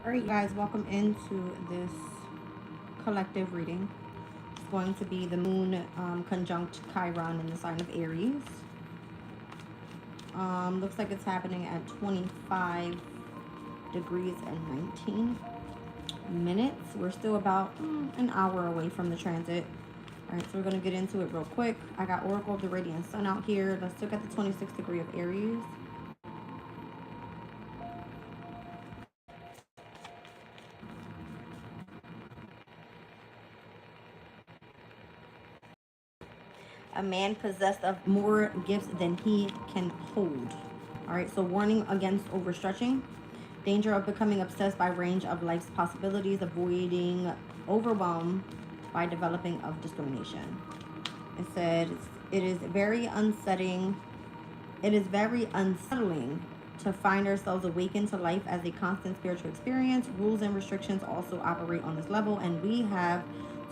All right, you guys, welcome into this collective reading. It's going to be the moon conjunct Chiron in the sign of Aries. Looks like it's happening at 25 degrees and 19 minutes. We're still about an hour away from the transit. All right, so we're going to get into it real quick. I got Oracle of the Radiant Sun out here. Let's look at the 26th degree of Aries. A man possessed of more gifts than he can hold. All right, so warning against overstretching, danger of becoming obsessed by range of life's possibilities, avoiding overwhelm by developing of discrimination. It said it is very unsettling. It is very unsettling to find ourselves awakened to life as a constant spiritual experience. Rules and restrictions also operate on this level, and we have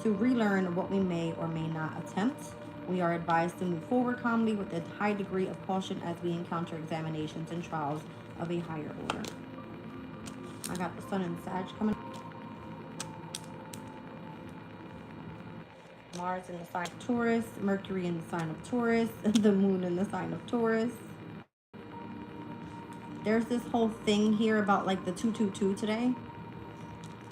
to relearn what we may or may not attempt. We are advised to move forward calmly with a high degree of caution as we encounter examinations and trials of a higher order. I got the sun and Sag coming. Mars in the sign of Taurus, Mercury in the sign of Taurus, the moon in the sign of Taurus. There's this whole thing here about like the 222 today.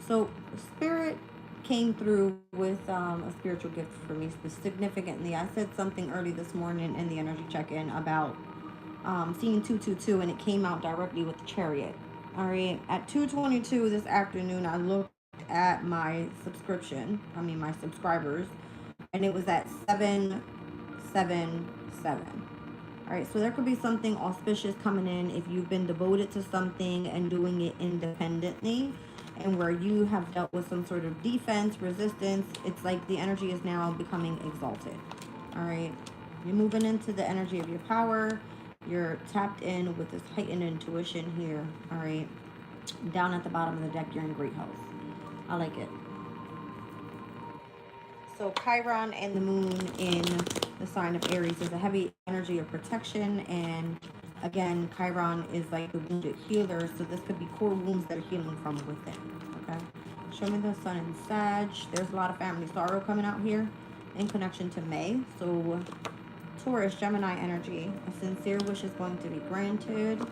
So spirit came through with a spiritual gift for me significantly. I said something early this morning in the energy check-in about seeing 222, and it came out directly with the chariot. All right, at 2:22 this afternoon, I looked at my my subscribers, and it was at 777. All right, so there could be something auspicious coming in if you've been devoted to something and doing it independently, and where you have dealt with some sort of defense, resistance. It's like the energy is now becoming exalted. All right, you're moving into the energy of your power. You're tapped in with this heightened intuition here. All right, down at the bottom of the deck, you're in great health. I like it. So Chiron and the moon in the sign of Aries is a heavy energy of protection, and again, Chiron is like the wounded healer, so this could be core wounds that are healing from within. Okay, show me the sun in Sag. There's a lot of family sorrow coming out here in connection to May. So Taurus, Gemini energy, a sincere wish is going to be granted.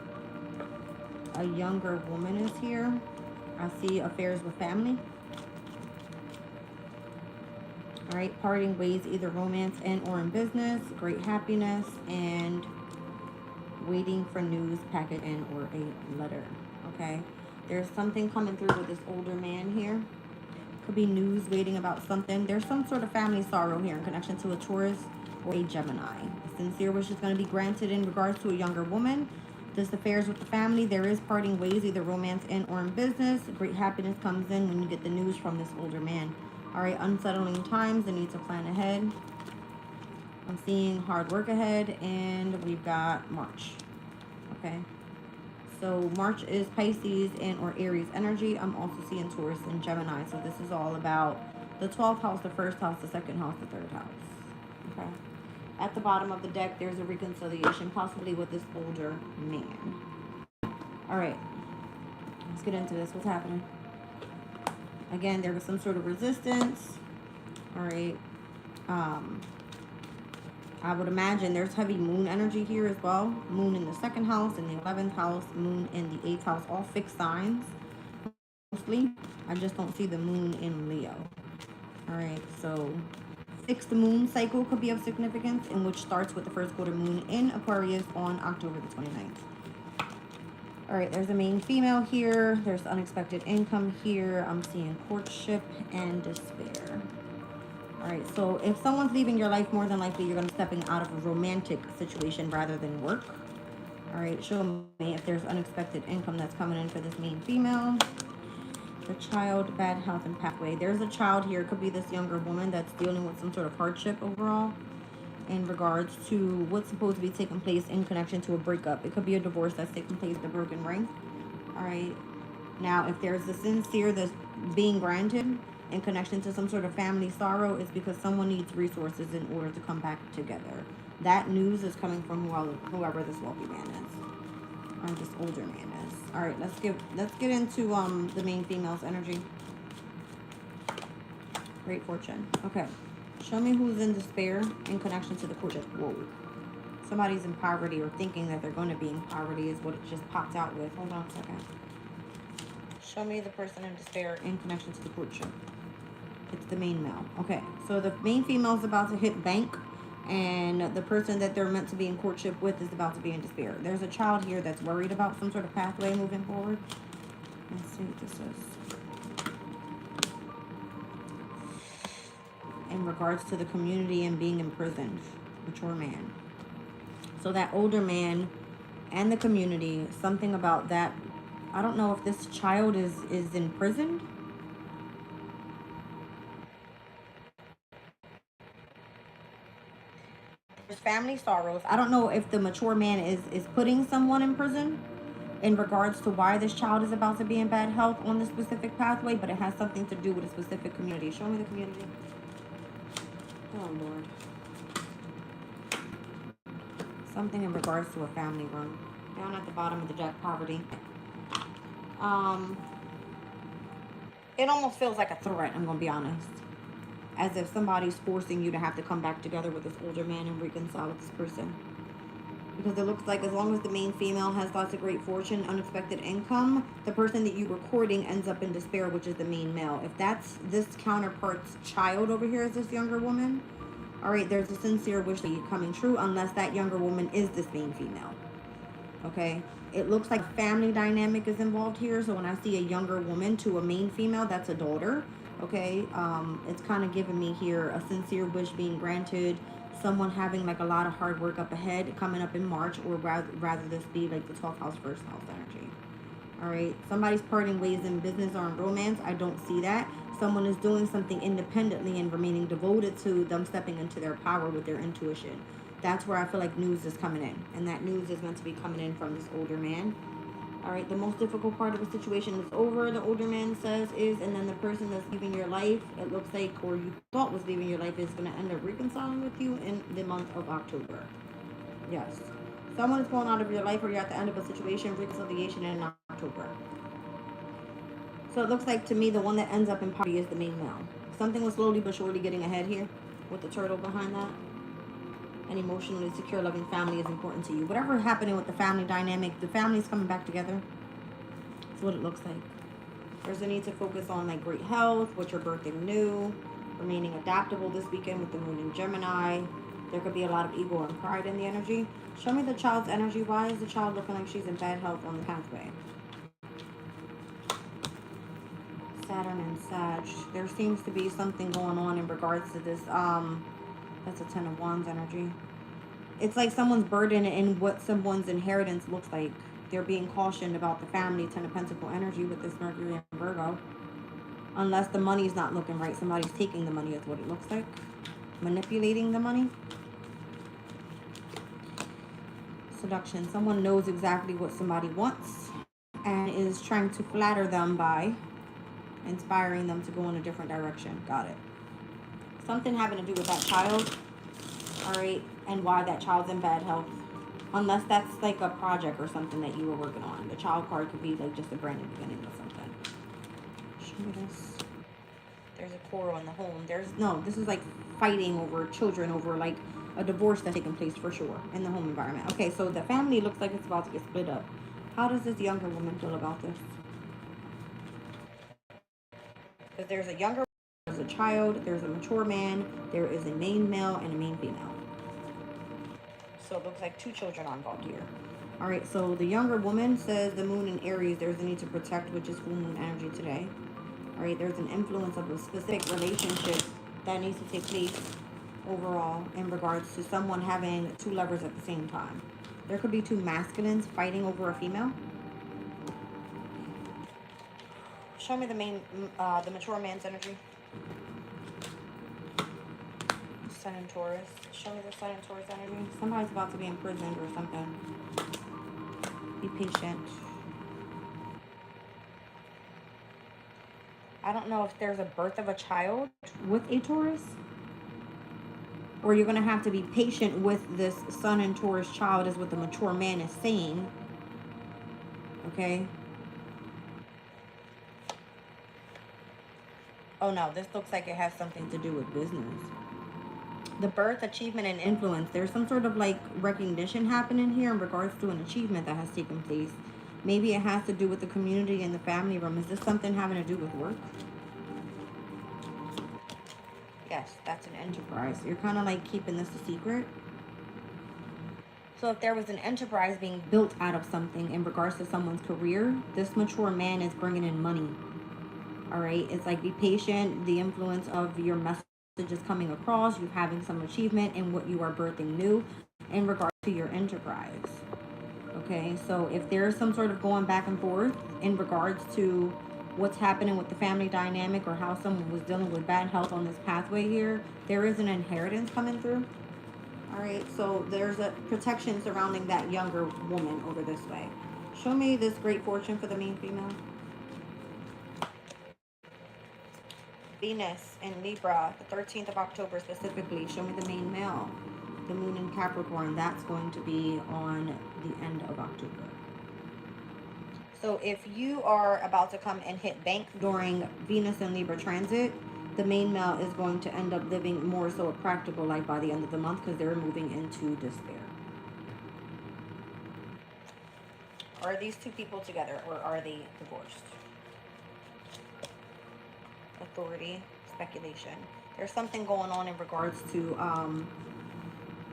A younger woman is here. I see affairs with family. All right, parting ways, either romance and or in business, great happiness, and waiting for news, packet, and or a letter. Okay, there's something coming through with this older man here. Could be news waiting about something. There's some sort of family sorrow here in connection to a Taurus or a Gemini. A sincere wish is going to be granted in regards to a younger woman. This affairs with the family. There is parting ways, either romance and or in business. Great happiness comes in when you get the news from this older man. All right, unsettling times, the need to plan ahead. I'm seeing hard work ahead, and we've got March. Okay, so March is Pisces and or Aries energy. I'm also seeing Taurus and Gemini, so this is all about the 12th house, the first house, the second house, the third house. Okay, at the bottom of the deck, there's a reconciliation, possibly with this older man. All right, let's get into this. What's happening? Again, there was some sort of resistance. All right. I would imagine there's heavy moon energy here as well. Moon in the second house, in the 11th house, moon in the 8th house, all fixed signs. Mostly. I just don't see the moon in Leo. All right. So fixed moon cycle could be of significance, in which starts with the first quarter moon in Aquarius on October the 29th. All right, there's a main female here. There's unexpected income here. I'm seeing courtship and despair. All right, so if someone's leaving your life, more than likely you're going to be stepping out of a romantic situation rather than work. All right, show me if there's unexpected income that's coming in for this main female. The child, bad health, and pathway. There's a child here. It could be this younger woman that's dealing with some sort of hardship overall in regards to what's supposed to be taking place in connection to a breakup. It could be a divorce that's taking place, the broken ring. All right. Now, if there's a sincere that's being granted in connection to some sort of family sorrow, it's because someone needs resources in order to come back together. That news is coming from whoever this wealthy man is. or this older man is. All right, let's get into the main female's energy. Great fortune. Okay. Show me who's in despair in connection to the courtship. Whoa. Somebody's in poverty or thinking that they're going to be in poverty is what it just popped out with. Hold on a second. Show me the person in despair in connection to the courtship. It's the main male. Okay. So the main female is about to hit bank, and the person that they're meant to be in courtship with is about to be in despair. There's a child here that's worried about some sort of pathway moving forward. Let's see what this is. In regards to the community and being imprisoned. Mature man. So that older man and the community, something about that. I don't know if this child is imprisoned. There's family sorrows. I don't know if the mature man is putting someone in prison in regards to why this child is about to be in bad health on this specific pathway, but it has something to do with a specific community. Show me the community. Oh, Lord. Something in regards to a family room. Down at the bottom of the deck, poverty. It almost feels like a threat, I'm going to be honest. As if somebody's forcing you to have to come back together with this older man and reconcile with this person. Because it looks like as long as the main female has lots of great fortune, unexpected income, the person that you were courting ends up in despair, which is the main male. If that's this counterpart's child over here is this younger woman, all right, there's a sincere wish that you're coming true unless that younger woman is this main female. Okay, it looks like family dynamic is involved here. So when I see a younger woman to a main female, that's a daughter. Okay, it's kind of giving me here a sincere wish being granted, someone having like a lot of hard work up ahead coming up in March, or rather this be like the 12th house, first house energy. All right, somebody's parting ways in business or in romance. I don't see that. Someone is doing something independently and remaining devoted to them stepping into their power with their intuition. That's where I feel like news is coming in, and that news is meant to be coming in from this older man. All right, the most difficult part of the situation is over, the older man says is, and then the person that's leaving your life, it looks like, or you thought was leaving your life, is going to end up reconciling with you in the month of October. Yes. Someone is going out of your life, or you're at the end of a situation, reconciliation in October. So it looks like to me the one that ends up in poverty is the main male. Something was slowly but surely getting ahead here with the turtle behind that. An emotionally secure, loving family is important to you. Whatever happening with the family dynamic, the family's coming back together. That's what it looks like. There's a need to focus on like great health, what you're birthing new, remaining adaptable this weekend with the moon in Gemini. There could be a lot of ego and pride in the energy. Show me the child's energy. Why is the child looking like she's in bad health on the pathway? Saturn and Sag. There seems to be something going on in regards to this. That's a 10 of Wands energy. It's like someone's burden in what someone's inheritance looks like. They're being cautioned about the family. 10 of Pentacle energy with this Mercury and Virgo. Unless the money's not looking right, somebody's taking the money is what it looks like. Manipulating the money. Seduction. Someone knows exactly what somebody wants and is trying to flatter them by inspiring them to go in a different direction. Got it. Something having to do with that child. All right. And why that child's in bad health. Unless that's like a project or something that you were working on. The child card could be like just a brand new beginning or something. Show me this. There's a quarrel in the home. This is like fighting over children, over like a divorce that's taking place for sure in the home environment. Okay, so the family looks like it's about to get split up. How does this younger woman feel about this? Because there's a younger, there's a child, there's a mature man, there is a main male and a main female. So it looks like two children are involved here. All right, so the younger woman says the moon in Aries, there's a need to protect, which is full moon energy today. All right, there's an influence of a specific relationship that needs to take place overall in regards to someone having two lovers at the same time. There could be two masculines fighting over a female. Show me the mature man's energy. Sun and Taurus. Show me the Sun and Taurus energy. Somebody's about to be imprisoned or something. Be patient. I don't know if there's a birth of a child with a Taurus. Or you're going to have to be patient with this Sun and Taurus child is what the mature man is saying. okay? Oh no, this looks like it has something to do with business. The birth, achievement, and influence. There's some sort of like recognition happening here in regards to an achievement that has taken place. Maybe it has to do with the community and the family room. Is this something having to do with work? Yes, that's an enterprise. You're kind of like keeping this a secret. So if there was an enterprise being built out of something in regards to someone's career, this mature man is bringing in money. All right. It's like be patient. The influence of your message is coming across. You having some achievement in what you are birthing new in regards to your enterprise. Okay. So if there's some sort of going back and forth in regards to what's happening with the family dynamic or how someone was dealing with bad health on this pathway here, there is an inheritance coming through. All right. So there's a protection surrounding that younger woman over this way. Show me this great fortune for the main female. Venus in Libra, the 13th of October specifically. Show me the main male. The moon in Capricorn, that's going to be on the end of October. So if you are about to come and hit bank during Venus and Libra transit, the main male is going to end up living more so a practical life by the end of the month because they're moving into despair. Are these two people together or are they divorced? Authority, speculation. There's something going on in regards to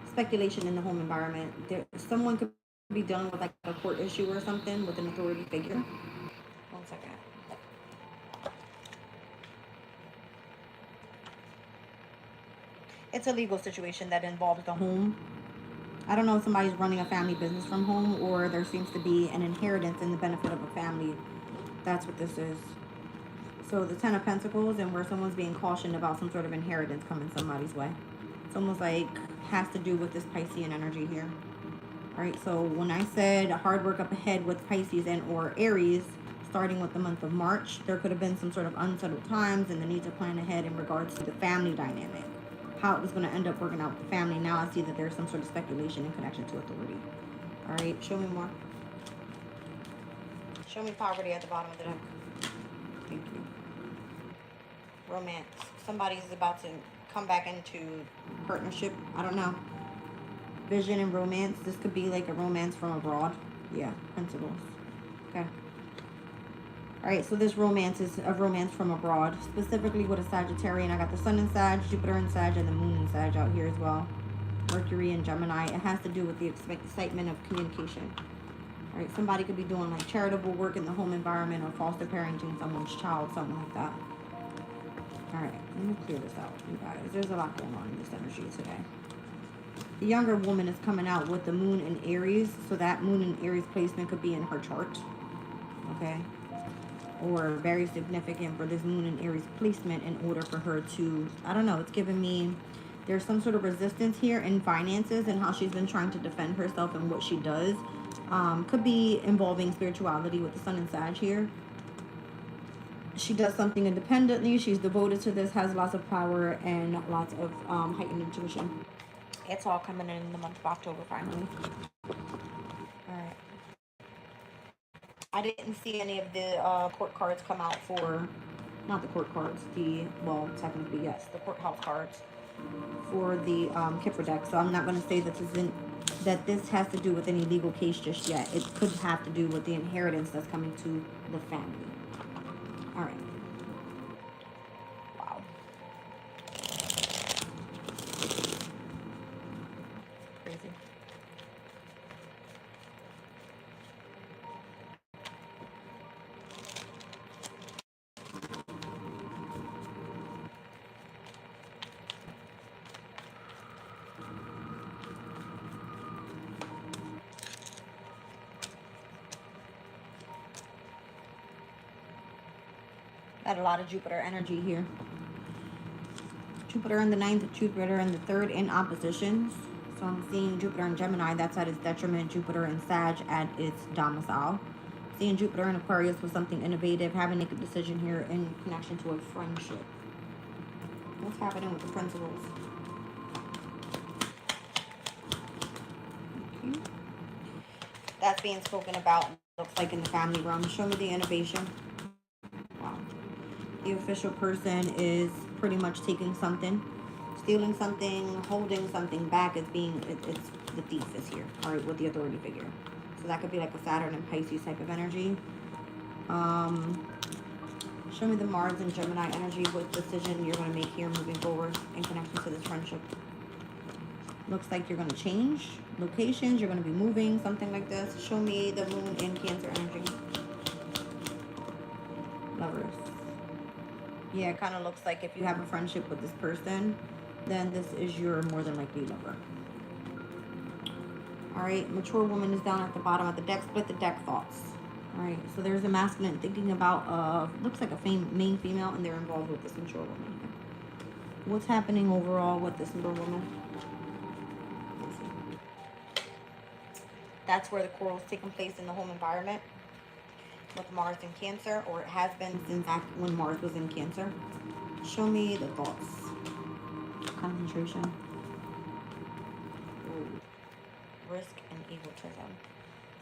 speculation in the home environment. Someone could be dealing with like a court issue or something with an authority figure. 1 second. It's a legal situation that involves the home. I don't know if somebody's running a family business from home or there seems to be an inheritance in the benefit of a family. That's what this is. So the 10 of Pentacles and where someone's being cautioned about some sort of inheritance coming somebody's way. It's almost like has to do with this Piscean energy here. All right, so when I said hard work up ahead with Pisces and or Aries, starting with the month of March, there could have been some sort of unsettled times and the need to plan ahead in regards to the family dynamic. How it was going to end up working out with the family. Now I see that there's some sort of speculation in connection to authority. All right, show me more. Show me poverty at the bottom of the deck. Thank you. Romance. Somebody's about to come back into partnership. I don't know. Vision and romance. This could be like a romance from abroad. Yeah, Pentacles. Okay. All right, so this romance is a romance from abroad, specifically with a Sagittarian. I got the Sun in Sag, Jupiter in Sag, and the Moon in Sag out here as well. Mercury and Gemini. It has to do with the excitement of communication. All right, somebody could be doing like charitable work in the home environment or foster parenting someone's child, something like that. All right, let me clear this out, you guys. There's a lot going on in this energy today. The younger woman is coming out with the moon in Aries, so that moon in Aries placement could be in her chart, okay? Or very significant for this moon in Aries placement in order for her to, I don't know, it's giving me, there's some sort of resistance here in finances and how she's been trying to defend herself and what she does. Could be involving spirituality with the Sun and Sag here. She does something independently. She's devoted to this, has lots of power and lots of heightened intuition. It's all coming in the month of October finally. All right. I didn't see any of the court cards come out for, not the court cards, well, technically, yes, the courthouse cards for the Kipper deck. So I'm not going to say that this has to do with any legal case just yet. It could have to do with the inheritance that's coming to the family. All right. Wow. Crazy. Got a lot of Jupiter energy here. Jupiter in the 9th, Jupiter in the 3rd in oppositions. So I'm seeing Jupiter in Gemini, that's at its detriment. Jupiter in Sag at its domicile. Seeing Jupiter in Aquarius was something innovative, having to make a decision here in connection to a friendship. What's happening with the principles? Okay. That's being spoken about looks like in the family realm. Show me the innovation. Wow. The official person is pretty much taking something, stealing something, holding something back as being, it's the thief is here, all right, with the authority figure. So that could be like a Saturn and Pisces type of energy. Show me the Mars and Gemini energy. What decision you're going to make here moving forward in connection to this friendship. Looks like you're going to change locations. You're going to be moving, something like this. Show me the Moon in Cancer energy. Lovers. Yeah, it kind of looks like if you have a friendship with this person, then this is your more than likely lover. All right, mature woman is down at the bottom of the deck. Split the deck thoughts. All right, so there's a masculine thinking about, looks like a main female, and they're involved with this mature woman here. What's happening overall with this mature woman? That's where the quarrel's taking place in the home environment with Mars in Cancer, or it has been since back when Mars was in Cancer. Show me the thoughts. Concentration. Ooh. Risk and egotism.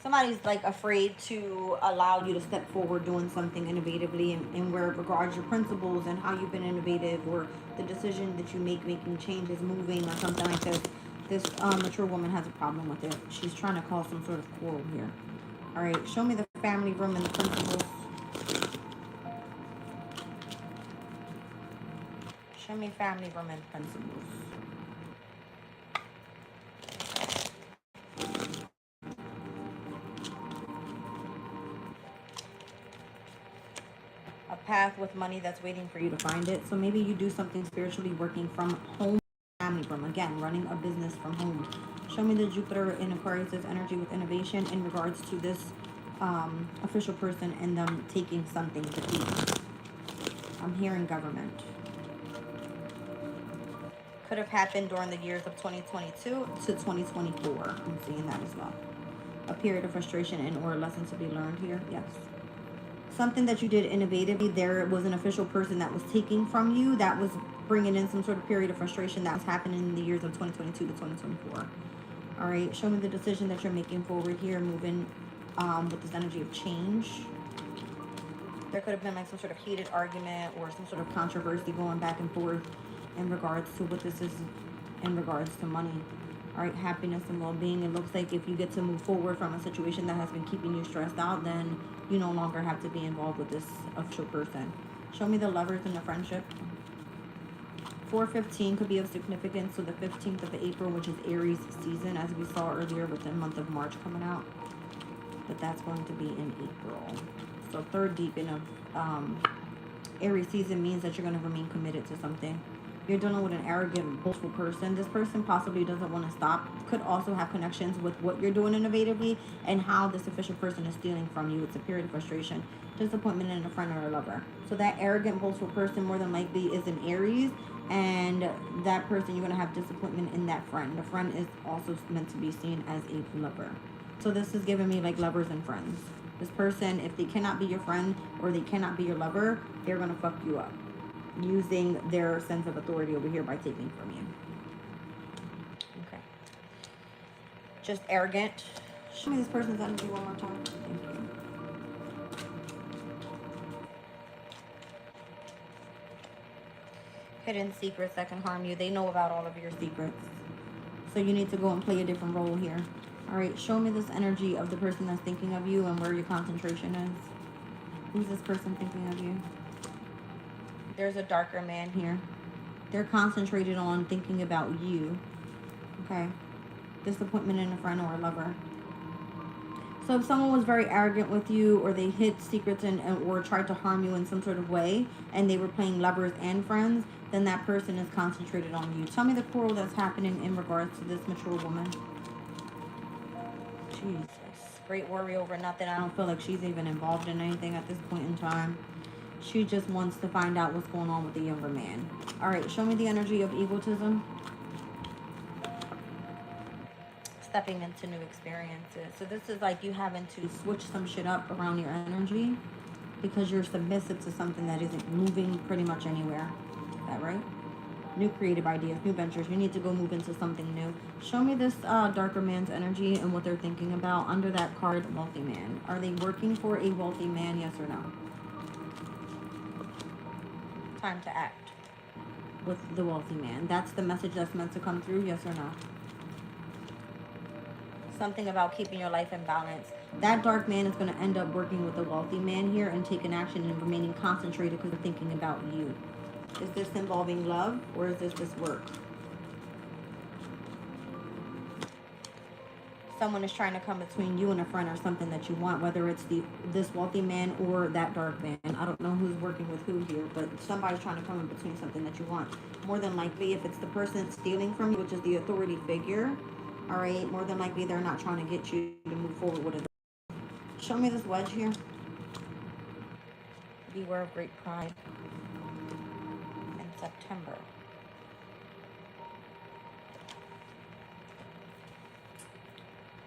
Somebody's like afraid to allow you to step forward doing something innovatively in where it regards your principles and how you've been innovative, or the decision that you make, making changes, moving, or something like this. This mature woman has a problem with it. She's trying to cause some sort of quarrel here. All right, show me the family room and the principles. Show me family room and principles. A path with money that's waiting for you to find it. So maybe you do something spiritually working from home. Family room, again, running a business from home. Show me the Jupiter in Aquarius' energy with innovation in regards to this official person and them taking something to keep. I'm hearing government. Could have happened during the years of 2022 to 2024. I'm seeing that as well. A period of frustration and or a lesson to be learned here. Yes. Something that you did innovatively. There was an official person that was taking from you, that was bringing in some sort of period of frustration that was happening in the years of 2022 to 2024. All right, show me the decision that you're making forward here, moving with this energy of change. There could have been like some sort of heated argument or some sort of controversy going back and forth in regards to what this is in regards to money. All right, happiness and well-being. It looks like if you get to move forward from a situation that has been keeping you stressed out, then you no longer have to be involved with this official person. Show me the lovers in the friendship. 4/15 could be of significance. So the 15th of April, which is Aries season, as we saw earlier with the month of March coming out. But that's going to be in April. So third deacon of Aries season means that you're going to remain committed to something. You're dealing with an arrogant, boastful person. This person possibly doesn't want to stop. Could also have connections with what you're doing innovatively and how this official person is stealing from you. It's a period of frustration, disappointment in a friend or a lover. So that arrogant, boastful person more than likely is an Aries, and that person, you're going to have disappointment in that friend. The friend is also meant to be seen as a lover. So this is giving me like lovers and friends. This person, if they cannot be your friend or they cannot be your lover, they're going to fuck you up, using their sense of authority over here by taking from you. Okay. Just arrogant. Show me this person's energy one more time. Thank you. Hidden secrets that can harm you. They know about all of your secrets. So you need to go and play a different role here. All right, show me this energy of the person that's thinking of you and where your concentration is. Who's this person thinking of you? There's a darker man here. They're concentrated on thinking about you. Okay. Disappointment in a friend or a lover. So if someone was very arrogant with you, or they hid secrets or tried to harm you in some sort of way, and they were playing lovers and friends, then that person is concentrated on you. Tell me the quarrel that's happening in regards to this mature woman. Jesus. Great worry over nothing. I don't feel like she's even involved in anything at this point in time. She just wants to find out what's going on with the younger man. All right, show me the energy of egotism. Stepping into new experiences. So this is like you having to switch some shit up around your energy because you're submissive to something that isn't moving pretty much anywhere. Is that right? new creative ideas, new ventures. You need to go move into something new. Show me this darker man's energy and what they're thinking about under that card, wealthy man. Are they working for a wealthy man, yes or no? Time to act with the wealthy man. That's the message that's meant to come through, yes or no? Something about keeping your life in balance. That dark man is going to end up working with the wealthy man here and taking action and remaining concentrated because they're thinking about you. Is this involving love or is this just work? Someone is trying to come between you and a friend or something that you want, whether it's this wealthy man or that dark man. I don't know who's working with who here, but somebody's trying to come in between something that you want. More than likely, if it's the person stealing from you, which is the authority figure, all right, more than likely they're not trying to get you to move forward with it. Show me this wedge here. Beware of great pride in September.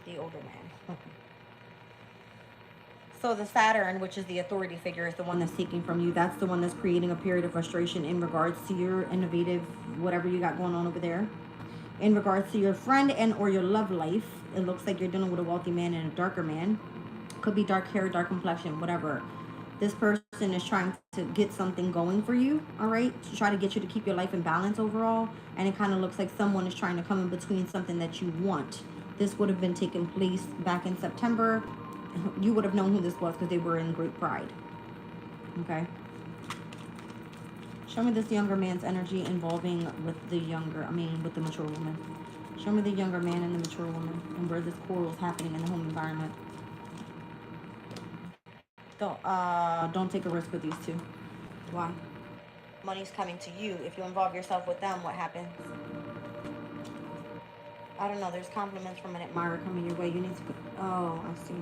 The older man. So the Saturn, which is the authority figure, is the one that's taking from you. That's the one that's creating a period of frustration in regards to your innovative, whatever you got going on over there. In regards to your friend and or your love life, it looks like you're dealing with a wealthy man and a darker man. Could be dark hair, dark complexion, whatever. This person is trying to get something going for you, all right? To try to get you to keep your life in balance overall. And it kind of looks like someone is trying to come in between something that you want. This would have been taking place back in September. You would have known who this was because they were in great pride. Okay. Show me this younger man's energy involving with the with the mature woman. Show me the younger man and the mature woman and where this quarrel is happening in the home environment. Don't take a risk with these two. Why? Money's coming to you. If you involve yourself with them, what happens? I don't know. There's compliments from an admirer coming your way. You need to. Oh, I see.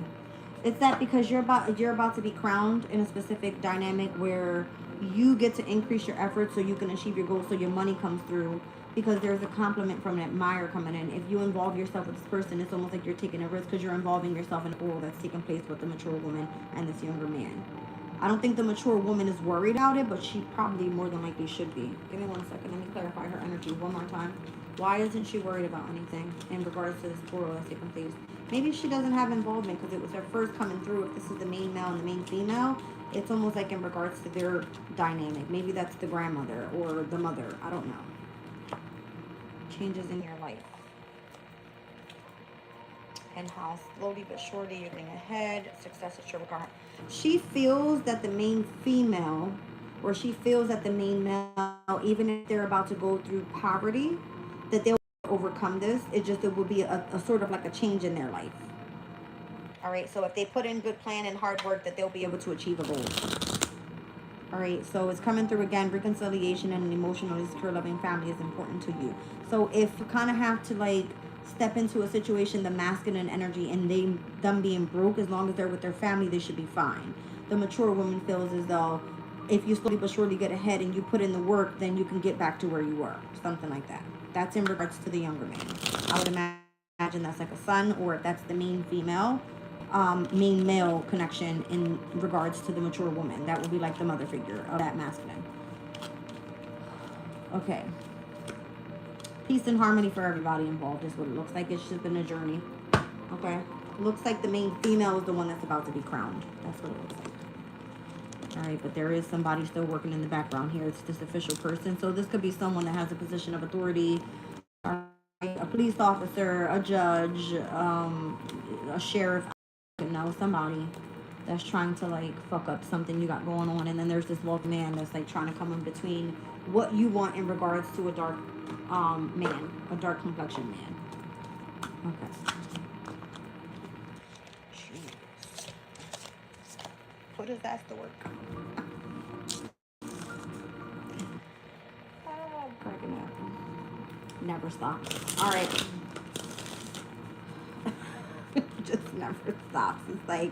It's that because you're about to be crowned in a specific dynamic where you get to increase your efforts so you can achieve your goals, so your money comes through, because there's a compliment from an admirer coming in. If you involve yourself with this person, it's almost like you're taking a risk because you're involving yourself in a role that's taking place with the mature woman and this younger man. I don't think the mature woman is worried about it, but she probably more than likely should be. Give me 1 second. Let me clarify her energy one more time. Why isn't she worried about anything in regards to this quarrel that's taking place? Maybe she doesn't have involvement because it was her first coming through. If this is the main male and the main female, it's almost like in regards to their dynamic. Maybe that's the grandmother or the mother. I don't know. Changes in your life. And how slowly but surely you're getting ahead. Success is sure regard. She feels that the main female, or she feels that the main male, even if they're about to go through poverty, that they'll overcome this. It will be a sort of like a change in their life. All right, so if they put in good plan and hard work, that they'll be able to achieve a goal. All right, so it's coming through again. Reconciliation and an emotionally secure, loving family is important to you. So if you kind of have to like step into a situation, the masculine energy, and them being broke, as long as they're with their family, they should be fine. The mature woman feels as though if you slowly but surely get ahead and you put in the work, then you can get back to where you were. Something like that. That's in regards to the younger man. I would imagine that's like a son, or if that's the main female, main male connection in regards to the mature woman. That would be like the mother figure of that masculine. Okay. Peace and harmony for everybody involved is what it looks like. It's just been a journey. Okay. Looks like the main female is the one that's about to be crowned. That's what it looks like. All right, but there is somebody still working in the background here. It's this official person. So this could be someone that has a position of authority, a police officer, a judge, a sheriff. You know, somebody that's trying to like fuck up something you got going on. And then there's this wealthy man that's like trying to come in between what you want in regards to a dark man, a dark complexion man. Okay. Jeez. Put his ass to work. Cracking up. Never stops. All right. Just never stops. It's like,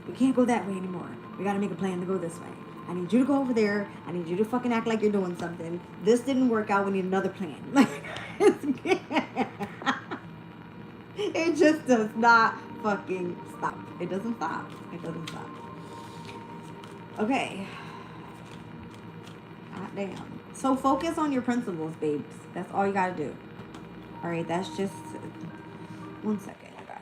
we can't go that way anymore. We gotta make a plan to go this way. I need you to go over there. I need you to fucking act like you're doing something. This didn't work out. We need another plan. It just does not fucking stop. It doesn't stop. It doesn't stop. Okay. God damn. So focus on your principles, babes. That's all you gotta do. All right, that's just 1 second, you guys.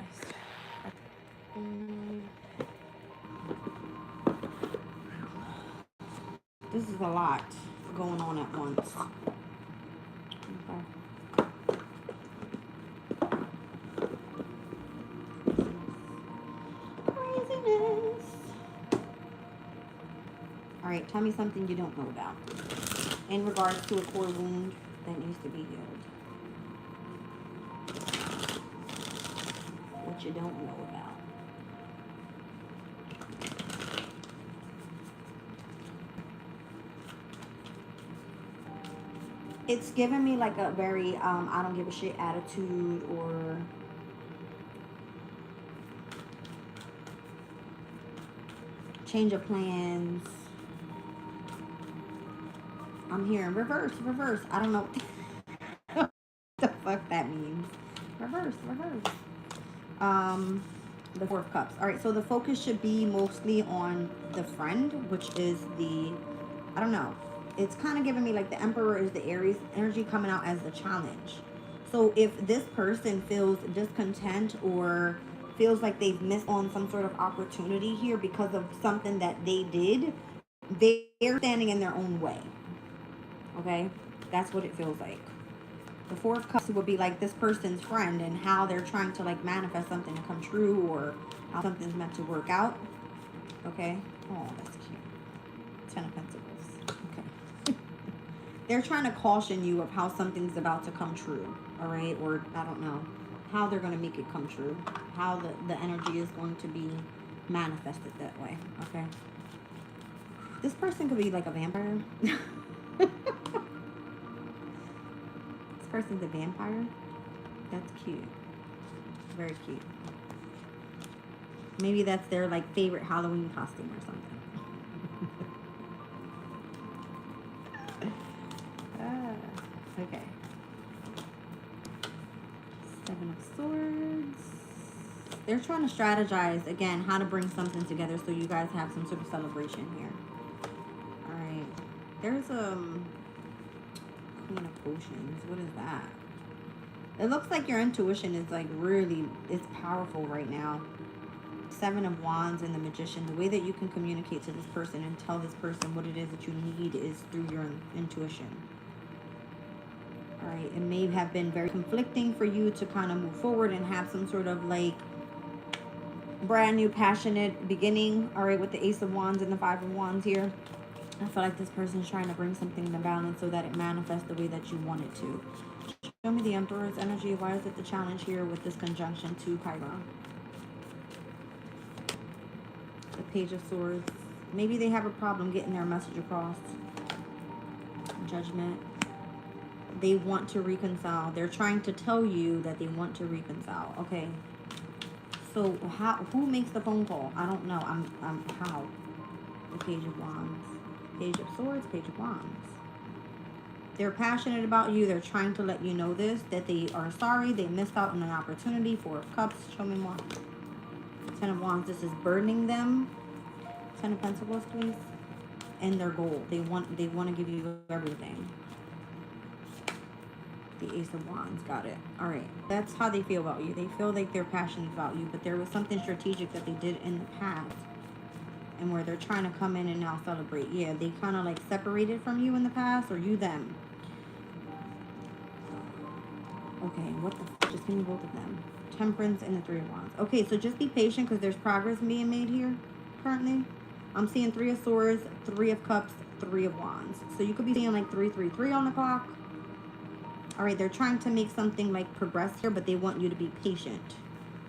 This is a lot going on at once. Okay. Craziness. All right, tell me something you don't know about in regards to a core wound that needs to be healed. What you don't know about. It's giving me like a very I don't give a shit attitude, or change of plans. I'm hearing reverse, reverse. I don't know what the fuck that means. Reverse, reverse. The Four of Cups. All right, so the focus should be mostly on the friend, which is the, I don't know. It's kind of giving me like the Emperor is the Aries energy coming out as the challenge. So if this person feels discontent or feels like they've missed on some sort of opportunity here because of something that they did, they're standing in their own way. Okay? That's what it feels like. The Four of Cups would be like this person's friend and how they're trying to like manifest something to come true, or how something's meant to work out. Okay? Oh, that's cute. Ten of Pentacles. Okay. They're trying to caution you of how something's about to come true. All right? Or I don't know how they're going to make it come true. How the energy is going to be manifested that way. Okay? This person could be like a vampire. Person's a vampire. That's cute. Very cute. Maybe that's their like favorite Halloween costume or something. Okay. Seven of Swords. They're trying to strategize again how to bring something together so you guys have some sort of celebration here. All right. There's Queen of Potions. What is that? It looks like your intuition is like really, it's powerful right now. Seven of Wands and the Magician. The way that you can communicate to this person and tell this person what it is that you need is through your intuition. All right. It may have been very conflicting for you to kind of move forward and have some sort of like brand new passionate beginning. All right. With the Ace of Wands and the Five of Wands here. I feel like this person's trying to bring something into balance so that it manifests the way that you want it to. Show me the Emperor's energy. Why is it the challenge here with this conjunction to Chiron? The Page of Swords. Maybe they have a problem getting their message across. Judgment. They want to reconcile. They're trying to tell you that they want to reconcile. Okay. So who makes the phone call? I don't know. How? The Page of Wands. Page of Swords, Page of Wands. They're passionate about you. They're trying to let you know this, that they are sorry. They missed out on an opportunity. Four of Cups. Show me more. Ten of Wands. This is burdening them. Ten of Pentacles, please. And their goal. They want to give you everything. The Ace of Wands. Got it. All right. That's how they feel about you. They feel like they're passionate about you, but there was something strategic that they did in the past. And where they're trying to come in and now celebrate. Yeah, they kind of like separated from you in the past, or you them. Okay, what the f? Just give me both of them. Temperance and the Three of Wands. Okay, so just be patient because there's progress being made here currently. I'm seeing Three of Swords, Three of Cups, Three of Wands. So you could be seeing like 333 on the clock. All right, they're trying to make something like progress here, but they want you to be patient.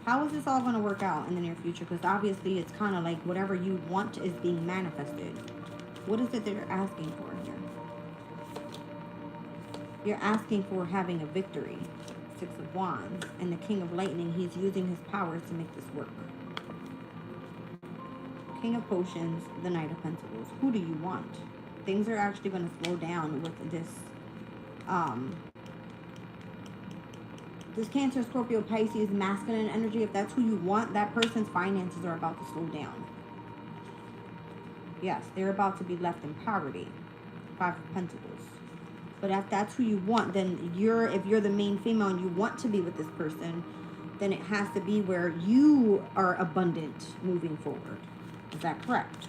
How is this all going to work out in the near future? Because obviously it's kind of like whatever you want is being manifested. What is it that you're asking for here? You're asking for having a victory. Six of Wands. And the King of Lightning, he's using his powers to make this work. King of Potions, the Knight of Pentacles. Who do you want? Things are actually going to slow down with this this Cancer, Scorpio, Pisces, masculine energy. If that's who you want, that person's finances are about to slow down. Yes, they're about to be left in poverty. Five of Pentacles. But if that's who you want, then if you're the main female and you want to be with this person, then it has to be where you are abundant moving forward. Is that correct?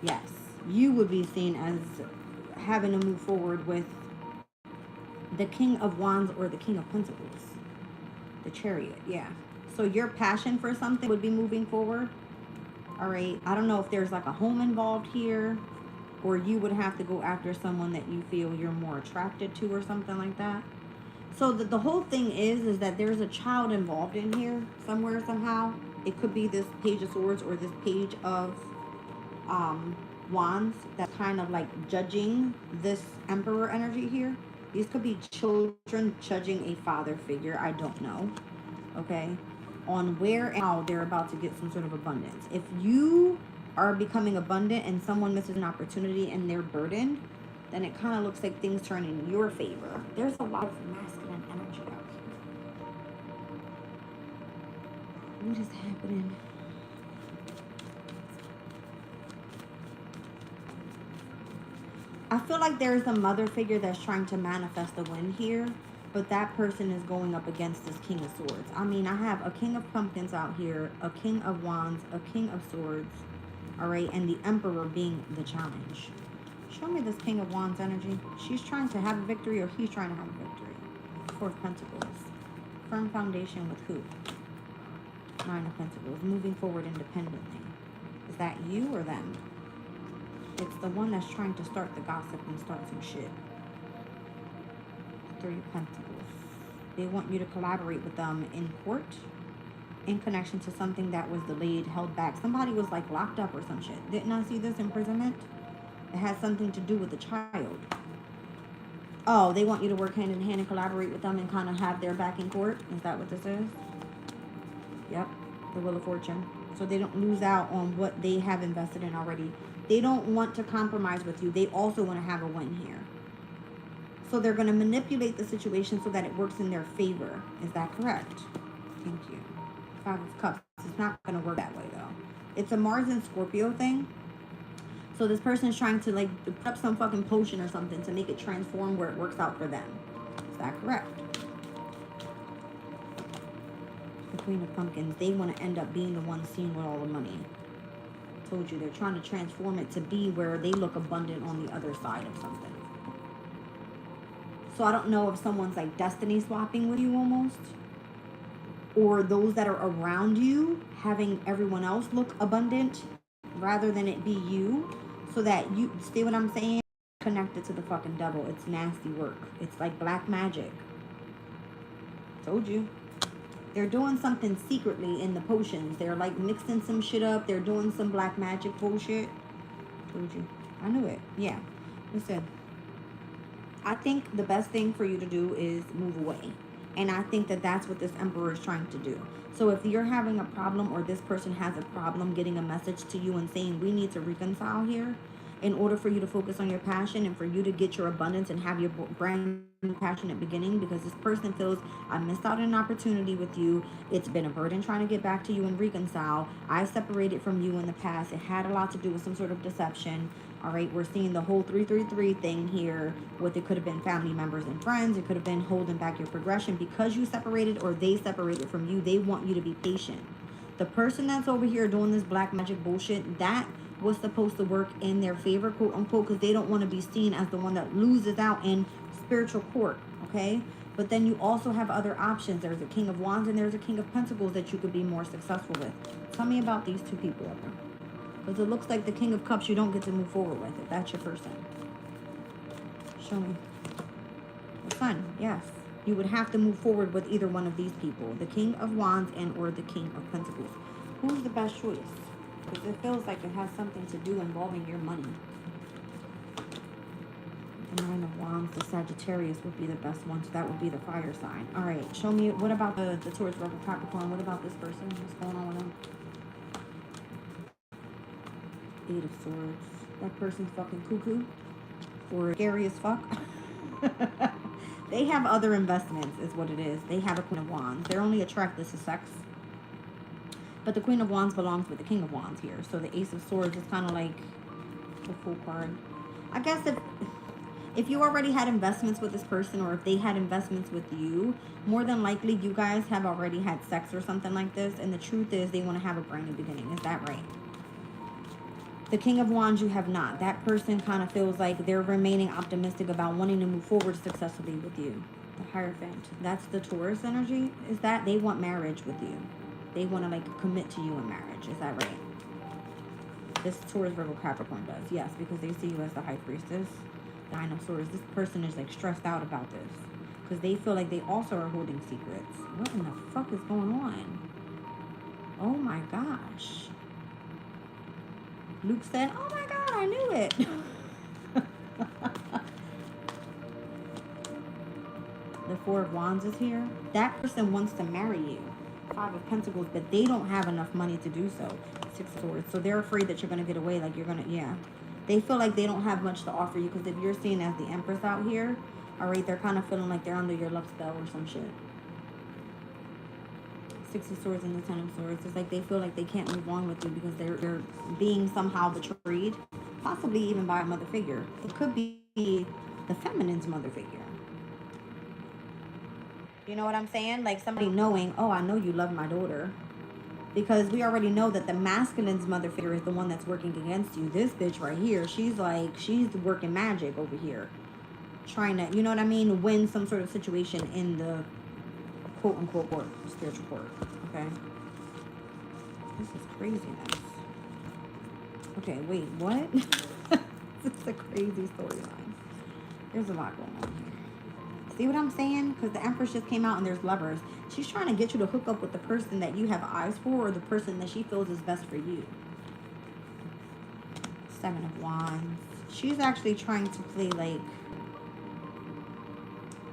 Yes. You would be seen as having to move forward with the King of Wands or the King of Pentacles. The Chariot, yeah. So your passion for something would be moving forward. All right. I don't know if there's like a home involved here, or you would have to go after someone that you feel you're more attracted to or something like that. So the whole thing is that there's a child involved in here somewhere, somehow. It could be this Page of Swords or this Page of Wands that's kind of like judging this Emperor energy here. These could be children judging a father figure. I don't know. Okay. On where and how they're about to get some sort of abundance. If you are becoming abundant and someone misses an opportunity and they're burdened, then it kind of looks like things turn in your favor. There's a lot of masculine energy out here. What is happening? I feel like there's a mother figure that's trying to manifest a win here, but that person is going up against this King of Swords. I mean, I have a King of Pumpkins out here, a King of Wands, a King of Swords, all right, and the Emperor being the challenge. Show me this King of Wands energy. She's trying to have a victory, or he's trying to have a victory. Four of Pentacles. Firm foundation with who? Nine of Pentacles. Moving forward independently. Is that you or them? It's the one that's trying to start the gossip and start some shit. Three of Pentacles. They want you to collaborate with them in court, in connection to something that was delayed, held back. Somebody was like locked up or some shit. Didn't I see this imprisonment? It has something to do with the child. Oh, they want you to work hand in hand and collaborate with them and kind of have their back in court. Is that what this is? Yep. The Wheel of Fortune. So they don't lose out on what they have invested in already. They don't want to compromise with you. They also want to have a win here. So they're going to manipulate the situation so that it works in their favor. Is that correct? Thank you. Five of Cups. It's not going to work that way, though. It's a Mars and Scorpio thing. So this person is trying to like put up some fucking potion or something to make it transform where it works out for them. Is that correct? The Queen of Pumpkins. They want to end up being the one seen with all the money. I told you, they're trying to transform it to be where they look abundant on the other side of something. So I don't know if someone's like destiny swapping with you almost. Or those that are around you having everyone else look abundant rather than it be you. So that you, see what I'm saying? Connected to the fucking devil. It's nasty work. It's like black magic. Told you. They're doing something secretly in the potions. They're like mixing some shit up. They're doing some black magic bullshit. Told you. I knew it. Yeah. Listen. I think the best thing for you to do is move away. And I think that that's what this Emperor is trying to do. So if you're having a problem, or this person has a problem getting a message to you and saying we need to reconcile here, in order for you to focus on your passion and for you to get your abundance and have your brand new passionate beginning, because this person feels, I missed out on an opportunity with you. It's been a burden trying to get back to you and reconcile. I separated from you in the past. It had a lot to do with some sort of deception. All right, we're seeing the whole 333 thing here. With it could have been family members and friends. It could have been holding back your progression because you separated or they separated from you. They want you to be patient. The person that's over here doing this black magic bullshit, that was supposed to work in their favor, quote unquote, because they don't want to be seen as the one that loses out in spiritual court, okay? But then you also have other options. There's a King of Wands and there's a King of Pentacles that you could be more successful with. Tell me about these two people up there. Because it looks like the King of Cups you don't get to move forward with if that's your person. Show me. The Sun, yes. You would have to move forward with either one of these people. The King of Wands and or the King of Pentacles. Who's the best choice? Because it feels like it has something to do involving your money. The Nine of Wands, the Sagittarius would be the best one. So that would be the fire sign. All right, show me, what about the Taurus, Virgo, Capricorn? What about this person? What's going on with them? Eight of Swords. That person's fucking cuckoo. Or scary as fuck. They have other investments, is what it is. They have a Queen of Wands. They're only attracted to sex. But the Queen of Wands belongs with the King of Wands here. So the Ace of Swords is kind of like the full card. I guess if you already had investments with this person, or if they had investments with you, more than likely you guys have already had sex or something like this, and the truth is they want to have a brand new beginning. Is that right? The King of Wands, you have not. That person kind of feels like they're remaining optimistic about wanting to move forward successfully with you. The Hierophant, that's the Taurus energy. Is that they want marriage with you? They want to like commit to you in marriage. Is that right? This Taurus, Virgo, Capricorn does. Yes, because they see you as the High Priestess. The Nine of Swords. This person is like stressed out about this because they feel like they also are holding secrets. What in the fuck is going on? Oh my gosh. Luke said, oh my god, I knew it. The Four of Wands is here. That person wants to marry you. Five of Pentacles, but they don't have enough money to do so. Six of Swords. So they're afraid that you're going to get away, like you're going to, yeah. They feel like they don't have much to offer you, because if you're seen as the Empress out here, all right, they're kind of feeling like they're under your love spell or some shit. Six of Swords and the Ten of Swords. It's like they feel like they can't move on with you because they're being somehow betrayed, possibly even by a mother figure. It could be the feminine's mother figure. You know what I'm saying? Like somebody knowing, oh, I know you love my daughter. Because we already know that the masculine's mother figure is the one that's working against you. This bitch right here, she's working magic over here. Trying to, you know what I mean, win some sort of situation in the quote-unquote court, spiritual court, okay? This is craziness. Okay, wait, what? This is a crazy storyline. There's a lot going on here. See what I'm saying? Because the Empress just came out and there's lovers. She's trying to get you to hook up with the person that you have eyes for, or the person that she feels is best for you. Seven of Wands. She's actually trying to play like...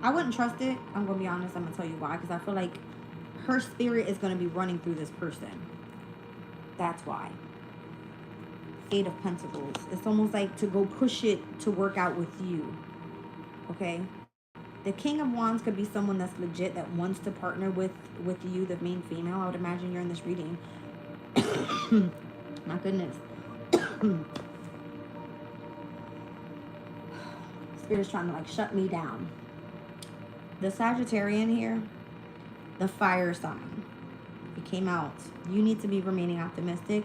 I wouldn't trust it. I'm going to be honest. I'm going to tell you why. Because I feel like her spirit is going to be running through this person. That's why. Eight of Pentacles. It's almost like to go push it to work out with you. Okay? The King of Wands could be someone that's legit, that wants to partner with you, the main female. I would imagine you're in this reading. My goodness. Spirit's trying to like shut me down. The Sagittarian here, the fire sign. It came out. You need to be remaining optimistic.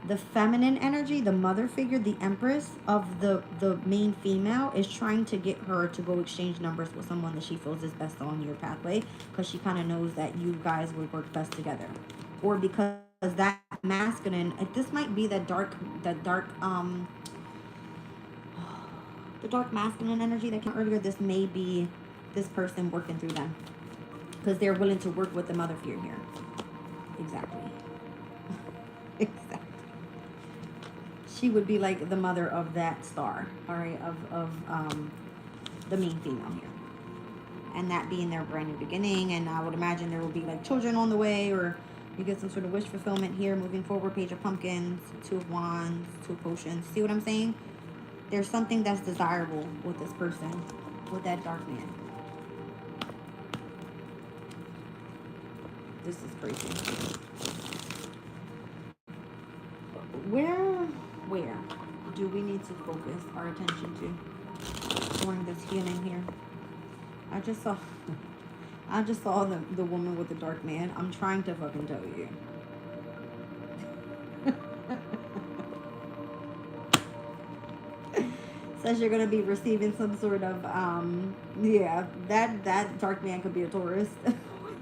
The feminine energy, the mother figure, the Empress of the main female, is trying to get her to go exchange numbers with someone that she feels is best on your pathway, because she kind of knows that you guys would work best together. Or because that masculine, this might be the dark masculine energy that came earlier. This may be this person working through them, because they're willing to work with the mother figure here. Exactly. Exactly. She would be like the mother of that star, all right, of the main female here. And that being their brand new beginning. And I would imagine there will be like children on the way, or you get some sort of wish fulfillment here moving forward. Page of Pumpkins, Two of Wands, Two of Potions. See what I'm saying? There's something that's desirable with this person, with that dark man. This is crazy. Where do we need to focus our attention to during this healing here? I just saw the woman with the dark man. I'm trying to fucking tell you. Says you're gonna be receiving some sort of yeah, that dark man could be a Taurus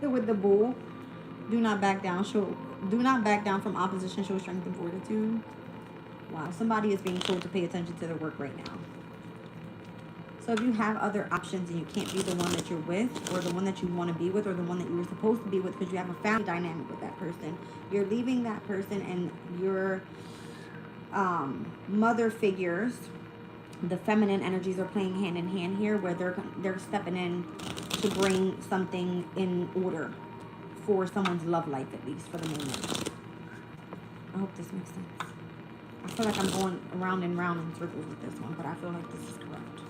with the bull. Do not back down. Do not back down from opposition. Show strength and fortitude. Wow, somebody is being told to pay attention to their work right now. So if you have other options and you can't be the one that you're with, or the one that you want to be with, or the one that you were supposed to be with, because you have a family dynamic with that person, you're leaving that person, and your mother figures, the feminine energies are playing hand in hand here, where they're stepping in to bring something in order for someone's love life, at least for the moment. I hope this makes sense. I feel like I'm going around and round in circles with this one, but I feel like this is correct.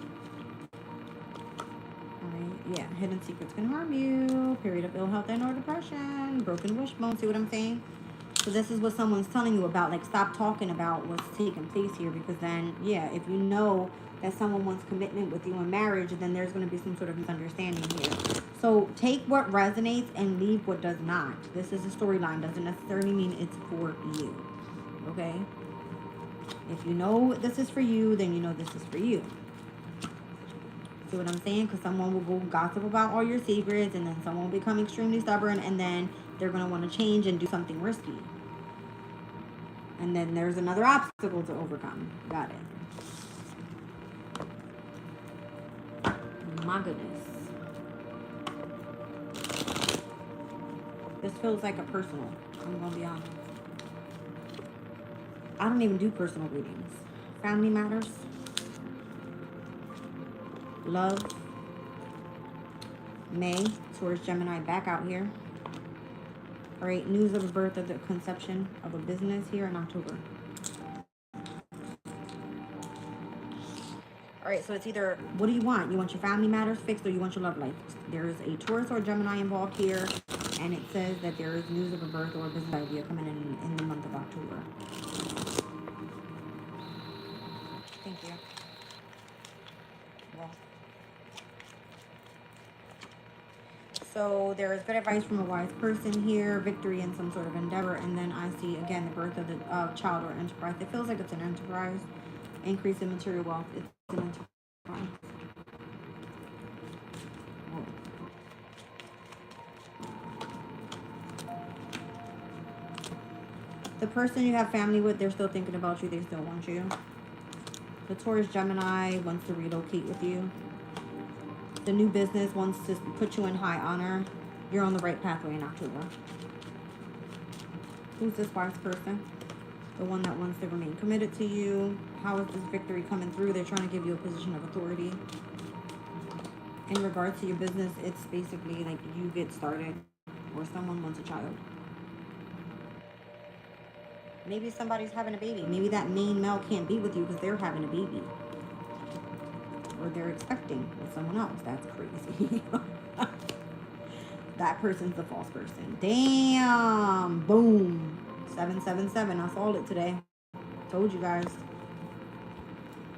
Alright, yeah, hidden secrets can harm you. Period of ill health and or depression. Broken wishbone, see what I'm saying? So this is what someone's telling you about. Like, stop talking about what's taking place here, because then, yeah, if you know that someone wants commitment with you in marriage, then there's going to be some sort of misunderstanding here. So take what resonates and leave what does not. This is a storyline. Doesn't necessarily mean it's for you. Okay? If you know this is for you, then you know this is for you. See what I'm saying? Because someone will go gossip about all your secrets, and then someone will become extremely stubborn, and then they're going to want to change and do something risky. And then there's another obstacle to overcome. Got it. My goodness. This feels like a personal. I'm going to be honest. I don't even do personal readings. Family matters. Love. May. Taurus, Gemini, back out here. All right, news of the birth of the conception of a business here in October. All right, so it's either, what do you want? You want your family matters fixed, or you want your love life? There is a Taurus or Gemini involved here, and it says that there is news of a birth or a business idea coming in the month of October. Thank you. Well, so there is good advice from a wise person here, victory in some sort of endeavor, and then I see again the birth of the child or enterprise. It feels like it's an enterprise. Increase in material wealth. It's an enterprise. Whoa. The person you have family with, they're still thinking about you. They still want you. The Taurus Gemini wants to relocate with you. The new business wants to put you in high honor. You're on the right pathway in October. Who's this wise person? The one that wants to remain committed to you. How is this victory coming through? They're trying to give you a position of authority. In regards to your business, it's basically like you get started or someone wants a child. Maybe somebody's having a baby. Maybe that main male can't be with you because they're having a baby. Or they're expecting with someone else. That's crazy. That person's the false person. Damn. Boom. 777. I saw it today. Told you guys.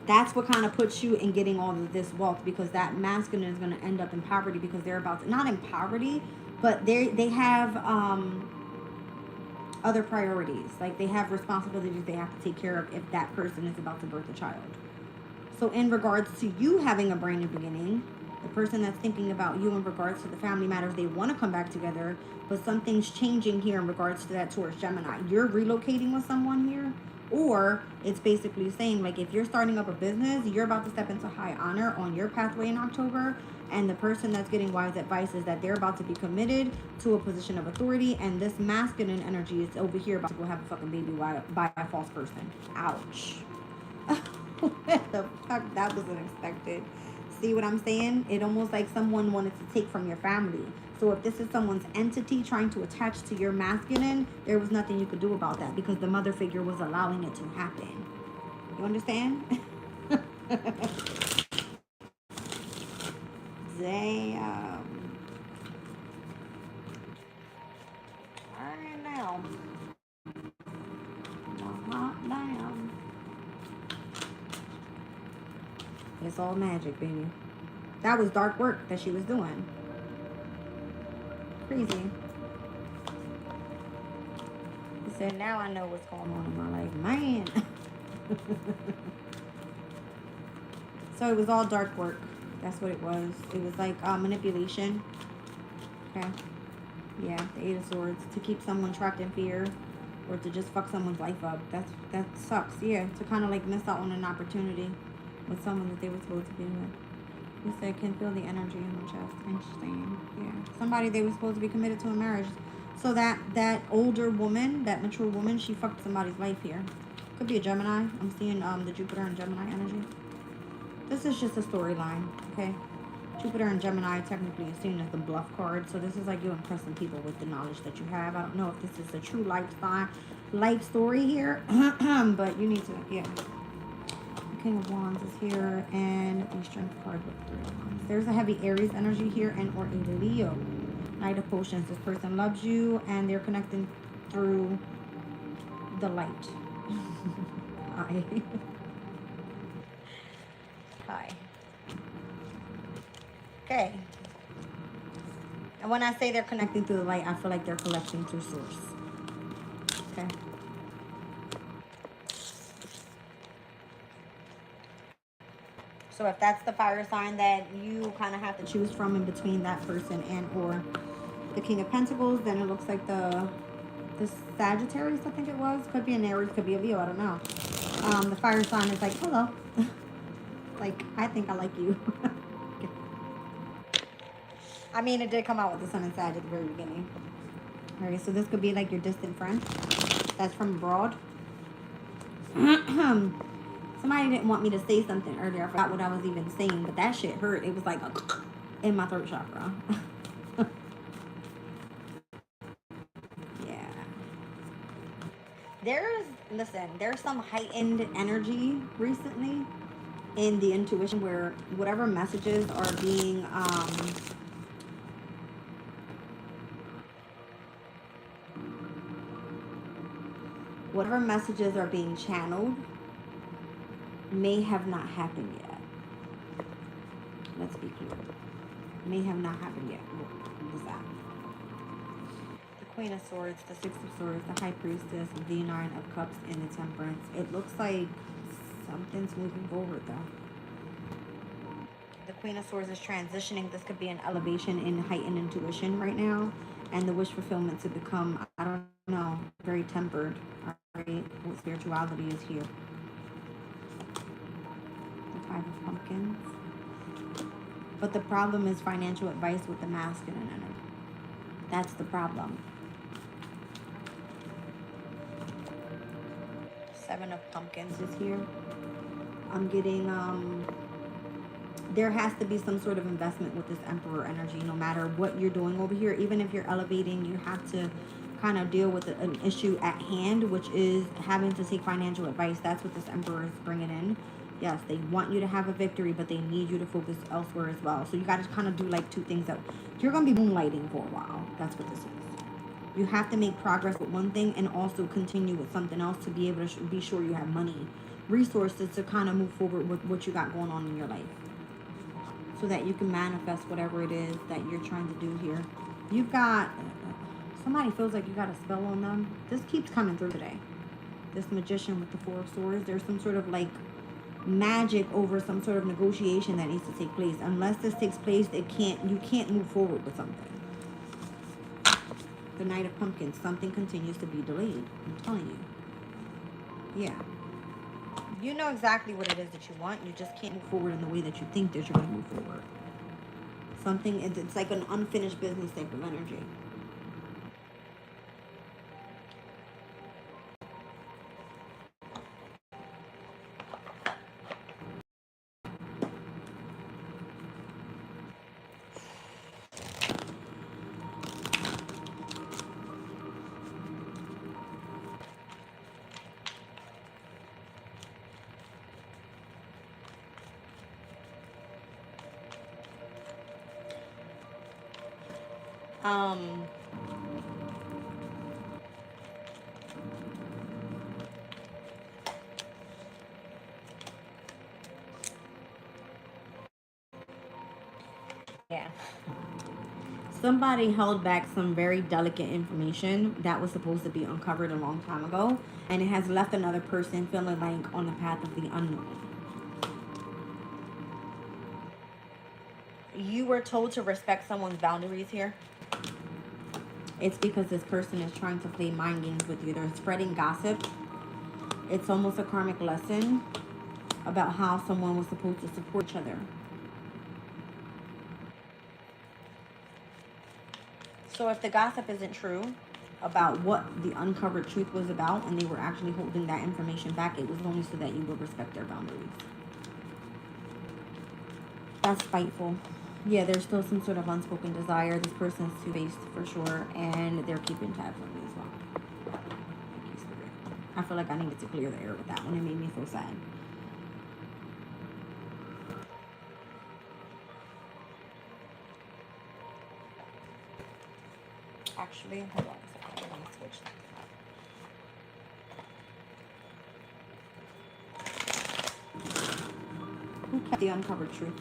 That's what kind of puts you in getting all of this wealth, because that masculine is going to end up in poverty because they're about to, not in poverty, but they have other priorities. Like they have responsibilities they have to take care of if that person is about to birth a child. So in regards to you having a brand new beginning, the person that's thinking about you in regards to the family matters, they want to come back together, but something's changing here in regards to that Taurus Gemini. You're relocating with someone here, or it's basically saying like if you're starting up a business, you're about to step into high honor on your pathway in October, and the person that's getting wise advice is that they're about to be committed to a position of authority, and this masculine energy is over here about to go have a fucking baby by a false person. Ouch. What the fuck? That was unexpected. See what I'm saying? It almost like someone wanted to take from your family. So if this is someone's entity trying to attach to your masculine, there was nothing you could do about that because the mother figure was allowing it to happen. You understand? Damn. Alright now. Damn. It's all magic, baby. That was dark work that she was doing. Crazy. He said, now I know what's going on in my life. Man. So it was all dark work. That's what it was. It was like manipulation. Okay. Yeah, the Eight of Swords. To keep someone trapped in fear. Or to just fuck someone's life up. That sucks. Yeah, to kind of like miss out on an opportunity with someone that they were supposed to be with. He said, can feel the energy in my chest. Interesting. Yeah. Somebody they were supposed to be committed to a marriage. So that older woman, that mature woman, she fucked somebody's life here. Could be a Gemini. I'm seeing the Jupiter and Gemini energy. This is just a storyline, okay? Jupiter and Gemini technically is seen as the bluff card. So this is like you impressing people with the knowledge that you have. I don't know if this is a true life story here. But you need to, yeah. King of Wands is here, and the Strength card with 3 of Wands. There's a heavy Aries energy here, and or a Leo. Knight of Potions. This person loves you, and they're connecting through the light. high. Okay. And when I say they're connecting through the light, I feel like they're collecting through source. Okay. So if that's the fire sign that you kind of have to choose from in between that person and or the King of Pentacles, then it looks like the Sagittarius, I think it was. Could be an Aries, could be a Leo, I don't know. The fire sign is like, hello. Like, I think I like you. I mean, it did come out with the Sun and Sag at the very beginning. All right, so this could be like your distant friend that's from abroad. Somebody didn't want me to say something earlier. I forgot what I was even saying, but that shit hurt. It was like in my throat chakra. Yeah. There's some heightened energy recently in the intuition where whatever messages are being channeled may have not happened yet. Let's be clear. May have not happened yet. What is that? The Queen of Swords, the Six of Swords, the High Priestess, the Nine of Cups, and the Temperance. It looks like something's moving forward though. The Queen of Swords is transitioning. This could be an elevation in heightened intuition right now. And the wish fulfillment to become, I don't know, very tempered. Alright, what spirituality is here. The Five of Pumpkins. But the problem is financial advice with the masculine energy. That's the problem. Seven of Pumpkins is here. I'm getting, there has to be some sort of investment with this Emperor energy, no matter what you're doing over here. Even if you're elevating, you have to kind of deal with an issue at hand, which is having to take financial advice. That's what this Emperor is bringing in. Yes, they want you to have a victory, but they need you to focus elsewhere as well. So you got to kind of do like two things. That you're going to be moonlighting for a while. That's what this is. You have to make progress with one thing and also continue with something else to be able to be sure you have money, resources to kind of move forward with what you got going on in your life, so that you can manifest whatever it is that you're trying to do here. You've got, somebody feels like you got a spell on them. This keeps coming through today. This Magician with the Four of Swords. There's some sort of like magic over some sort of negotiation that needs to take place. Unless this takes place, you can't move forward with something. The Knight of Pumpkins. Something continues to be delayed. I'm telling you. Yeah. You know exactly what it is that you want. You just can't move forward in the way that you think that you're going to move forward. Something, it's like an unfinished business type of energy. Yeah. Somebody held back some very delicate information that was supposed to be uncovered a long time ago, and it has left another person feeling like on the path of the unknown. You were told to respect someone's boundaries here. It's because this person is trying to play mind games with you. They're spreading gossip. It's almost a karmic lesson about how someone was supposed to support each other. So if the gossip isn't true about what the uncovered truth was about, and they were actually holding that information back, it was only so that you would respect their boundaries. That's spiteful. Yeah, there's still some sort of unspoken desire. This person is two-faced for sure, and they're keeping tabs on me as well. Thank you, Spirit. I feel like I needed to clear the air with that one. It made me so sad. Actually, hold on a second. Let me switch that. Who kept the uncovered truth?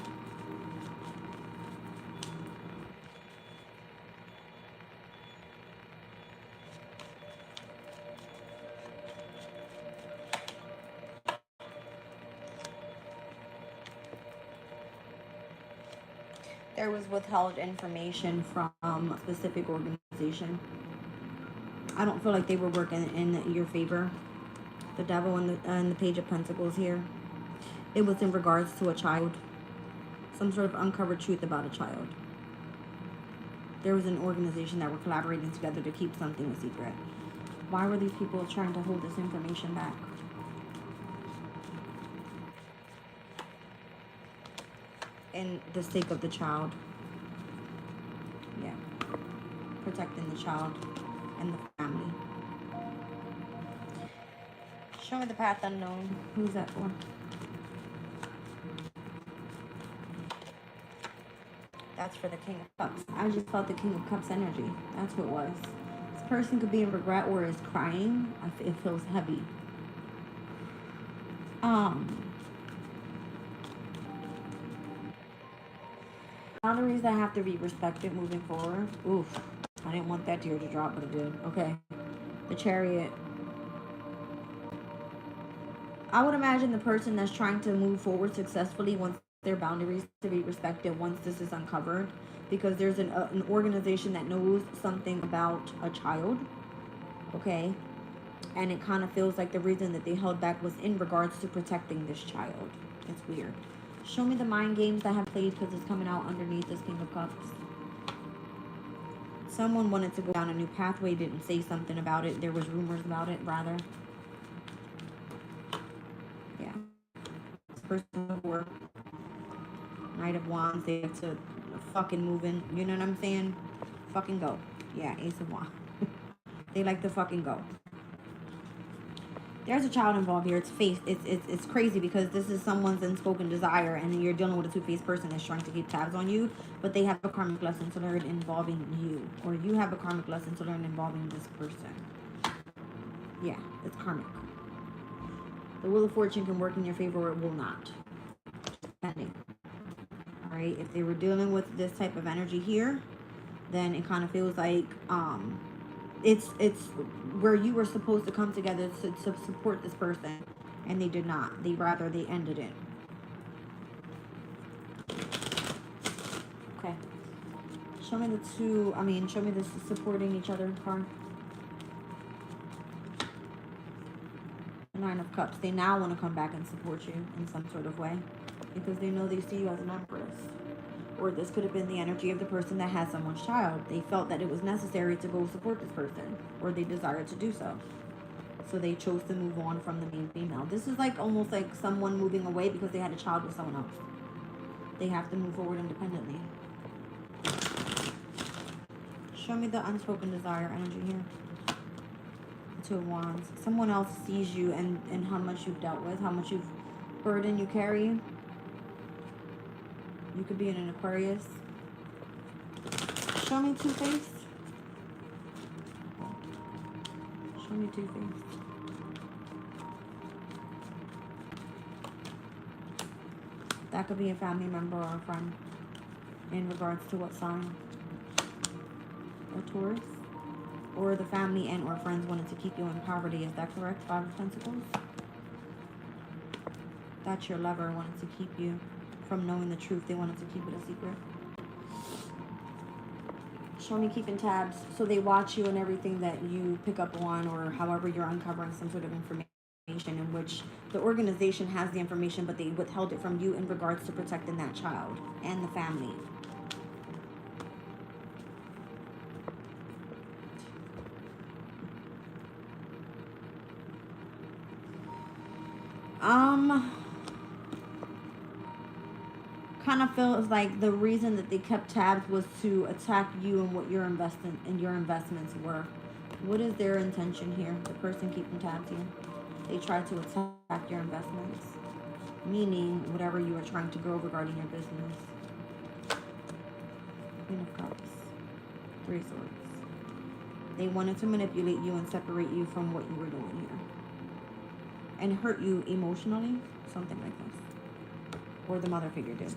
There was withheld information from a specific organization. I don't feel like they were working in your favor. The devil and the page of pentacles here. It was in regards to a child. Some sort of uncovered truth about a child. There was an organization that were collaborating together to keep something a secret. Why were these people trying to hold this information back? In the sake of the child. Yeah. Protecting the child and the family. Show me the path unknown. Who's that for? That's for the King of Cups. I just felt the King of Cups energy. That's what it was. This person could be in regret or is crying. It feels heavy. Boundaries that have to be respected moving forward. Oof. I didn't want that tear to drop, but it did. Okay. The Chariot. I would imagine the person that's trying to move forward successfully wants their boundaries to be respected once this is uncovered, because there's an organization that knows something about a child, okay, and it kind of feels like the reason that they held back was in regards to protecting this child. It's weird. Show me the mind games that have played, because it's coming out underneath this King of Cups. Someone wanted to go down a new pathway, didn't say something about it. There was rumors about it, rather. Yeah. This person before. Knight of Wands, they have to fucking move in. You know what I'm saying? Fucking go. Yeah, Ace of Wands. They like to fucking go. There's a child involved here. It's crazy because this is someone's unspoken desire, and you're dealing with a two-faced person that's trying to keep tabs on you, but they have a karmic lesson to learn involving you, or you have a karmic lesson to learn involving this person. Yeah, it's karmic. The Wheel of Fortune can work in your favor or it will not. Depending. Alright, if they were dealing with this type of energy here, then it kind of feels like it's where you were supposed to come together to support this person, and they did not. They ended it. Okay. Show me the supporting each other card. The Nine of Cups. They now want to come back and support you in some sort of way, because they know they see you as an empress. Or this could have been the energy of the person that had someone's child. They felt that it was necessary to go support this person, or they desired to do so. So they chose to move on from the main female. This is like almost like someone moving away because they had a child with someone else. They have to move forward independently. Show me the unspoken desire energy here. The Two of Wands. Someone else sees you and how much you've dealt with, how much burden you carry. You could be in an Aquarius. Show me Two-Faced. Show me Two-Faced. That could be a family member or a friend. In regards to what sign? A Taurus? Or the family and or friends wanted to keep you in poverty. Is that correct? Five of Pentacles? That's your lover wanted to keep you from knowing the truth. They wanted to keep it a secret. Show me keeping tabs. So they watch you and everything that you pick up on, or however you're uncovering some sort of information in which the organization has the information, but they withheld it from you in regards to protecting that child and the family. Kind of feels like the reason that they kept tabs was to attack you and what your investments were. What is their intention here? The person keeping tabs here. They tried to attack your investments, meaning whatever you are trying to grow regarding your business. Queen of Cups. Three Swords. They wanted to manipulate you and separate you from what you were doing here, and hurt you emotionally, something like this. or the mother figure did.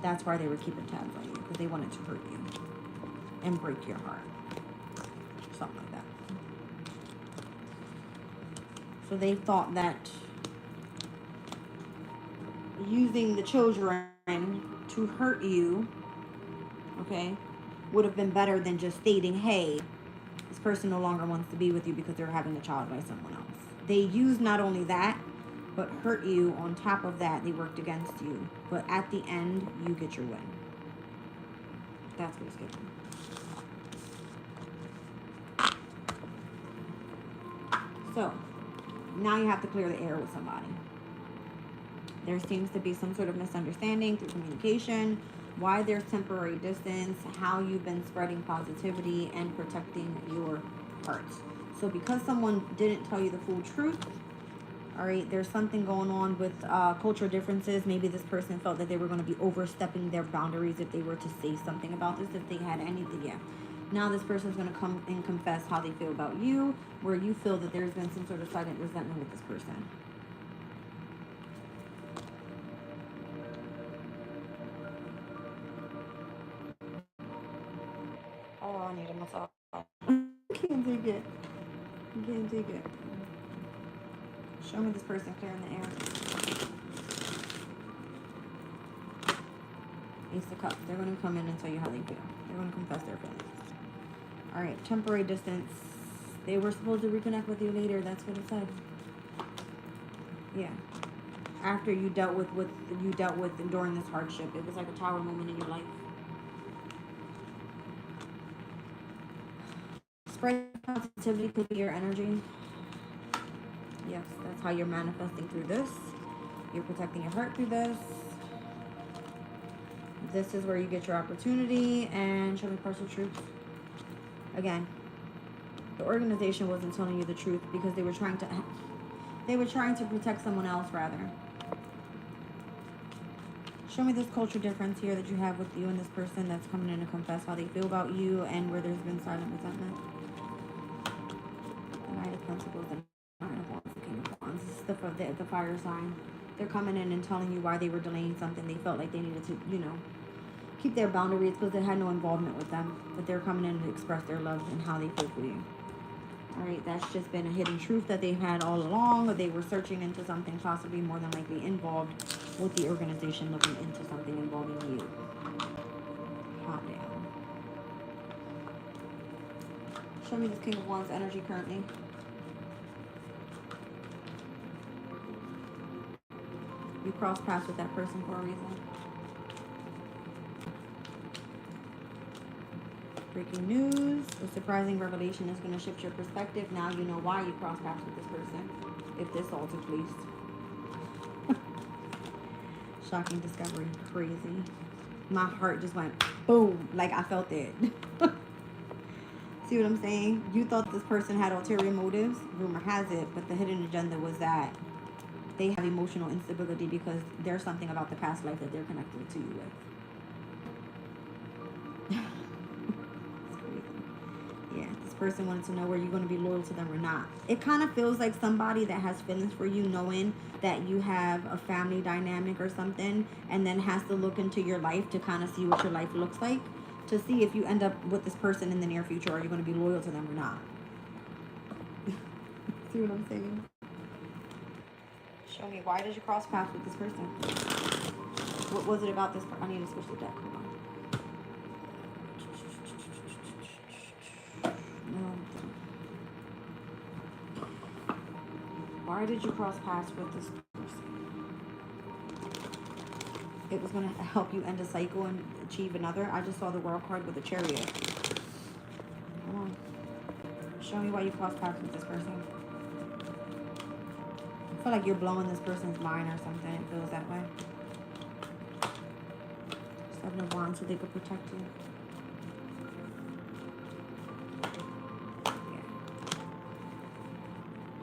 That's why they were keeping tabs on you, because they wanted to hurt you and break your heart. Something like that. So they thought that using the children to hurt you, okay, would have been better than just stating, hey, this person no longer wants to be with you because they're having a child by someone else. They used not only that, but hurt you. On top of that, they worked against you. But at the end, you get your win. That's what it's giving. So, now you have to clear the air with somebody. There seems to be some sort of misunderstanding through communication, why there's temporary distance, how you've been spreading positivity and protecting your heart. So because someone didn't tell you the full truth, all right, there's something going on with cultural differences. Maybe this person felt that they were going to be overstepping their boundaries if they were to say something about this, if they had anything. Yeah. Now this person's going to come and confess how they feel about you, where you feel that there's been some sort of silent resentment with this person. Oh, I need a massage. Can't take it. Can't take it. Show me this person clearing the air. Ace of Cups. They're going to come in and tell you how they feel. They're going to confess their feelings. All right, temporary distance. They were supposed to reconnect with you later. That's what it said. Yeah. After you dealt with what you dealt with during this hardship, it was like a tower moment in your life. Spread positivity could be your energy. Yes, that's how you're manifesting through this. You're protecting your heart through this. This is where you get your opportunity. And show me partial truth. Again, the organization wasn't telling you the truth because they were trying to protect someone else rather. Show me this culture difference here that you have with you and this person that's coming in to confess how they feel about you and where there's been silent resentment. The Knight of Pentacles and Nine of Wands, the King of Wands. This is the fire sign. They're coming in and telling you why they were delaying something. They felt like they needed to, keep their boundaries because they had no involvement with them. But they're coming in to express their love and how they feel for you. All right, that's just been a hidden truth that they've had all along. Or they were searching into something possibly more than likely involved with the organization, looking into something involving you. Hot damn. Show me this King of Wands energy currently. You cross paths with that person for a reason. Breaking news. A surprising revelation is going to shift your perspective. Now you know why you cross paths with this person. If this all took place. Shocking discovery. Crazy. My heart just went boom. Like I felt it. See what I'm saying? You thought this person had ulterior motives. Rumor has it. But the hidden agenda was that they have emotional instability because there's something about the past life that they're connected to you with. Person wanted to know where you're going to be loyal to them or not. It kind of feels like somebody that has feelings for you, knowing that you have a family dynamic or something, and then has to look into your life to kind of see what your life looks like, to see if you end up with this person in the near future. Are you going to be loyal to them or not? See what I'm saying? Show me, why did you cross paths with this person? What was it about this person? I need to switch the deck. Hold on. Why did you cross paths with this person? It was going to help you end a cycle and achieve another. I just saw the World card with a Chariot. Come on. Show me why you cross paths with this person. I feel like you're blowing this person's mind or something. It feels that way. Seven of Wands so they could protect you.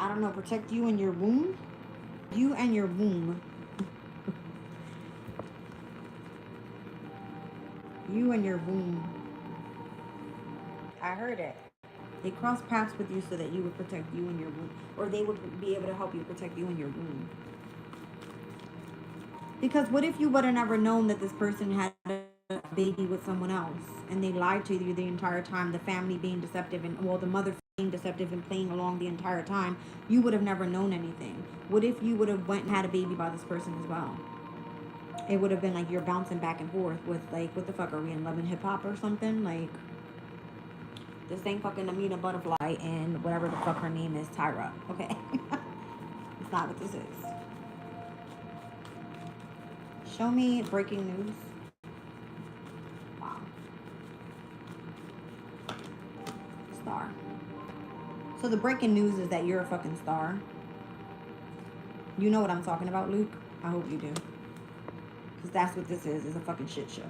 I don't know, protect you and your womb? You and your womb. You and your womb. I heard it. They cross paths with you so that you would protect you and your womb. Or they would be able to help you protect you and your womb. Because what if you would have never known that this person had a baby with someone else and they lied to you the entire time, the family being deceptive and, well, the mother being deceptive and playing along the entire time, you would have never known anything. What if you would have went and had a baby by this person as well? It would have been like you're bouncing back and forth with, like, what the fuck, are we in Love and Hip Hop or something? Like, this ain't fucking Amina Butterfly and whatever the fuck her name is, Tyra, okay? It's not what this is. Show me breaking news. Wow. Star. So the breaking news is that you're a fucking star. You know what I'm talking about, Luke? I hope you do. Because that's what this is a fucking shit show.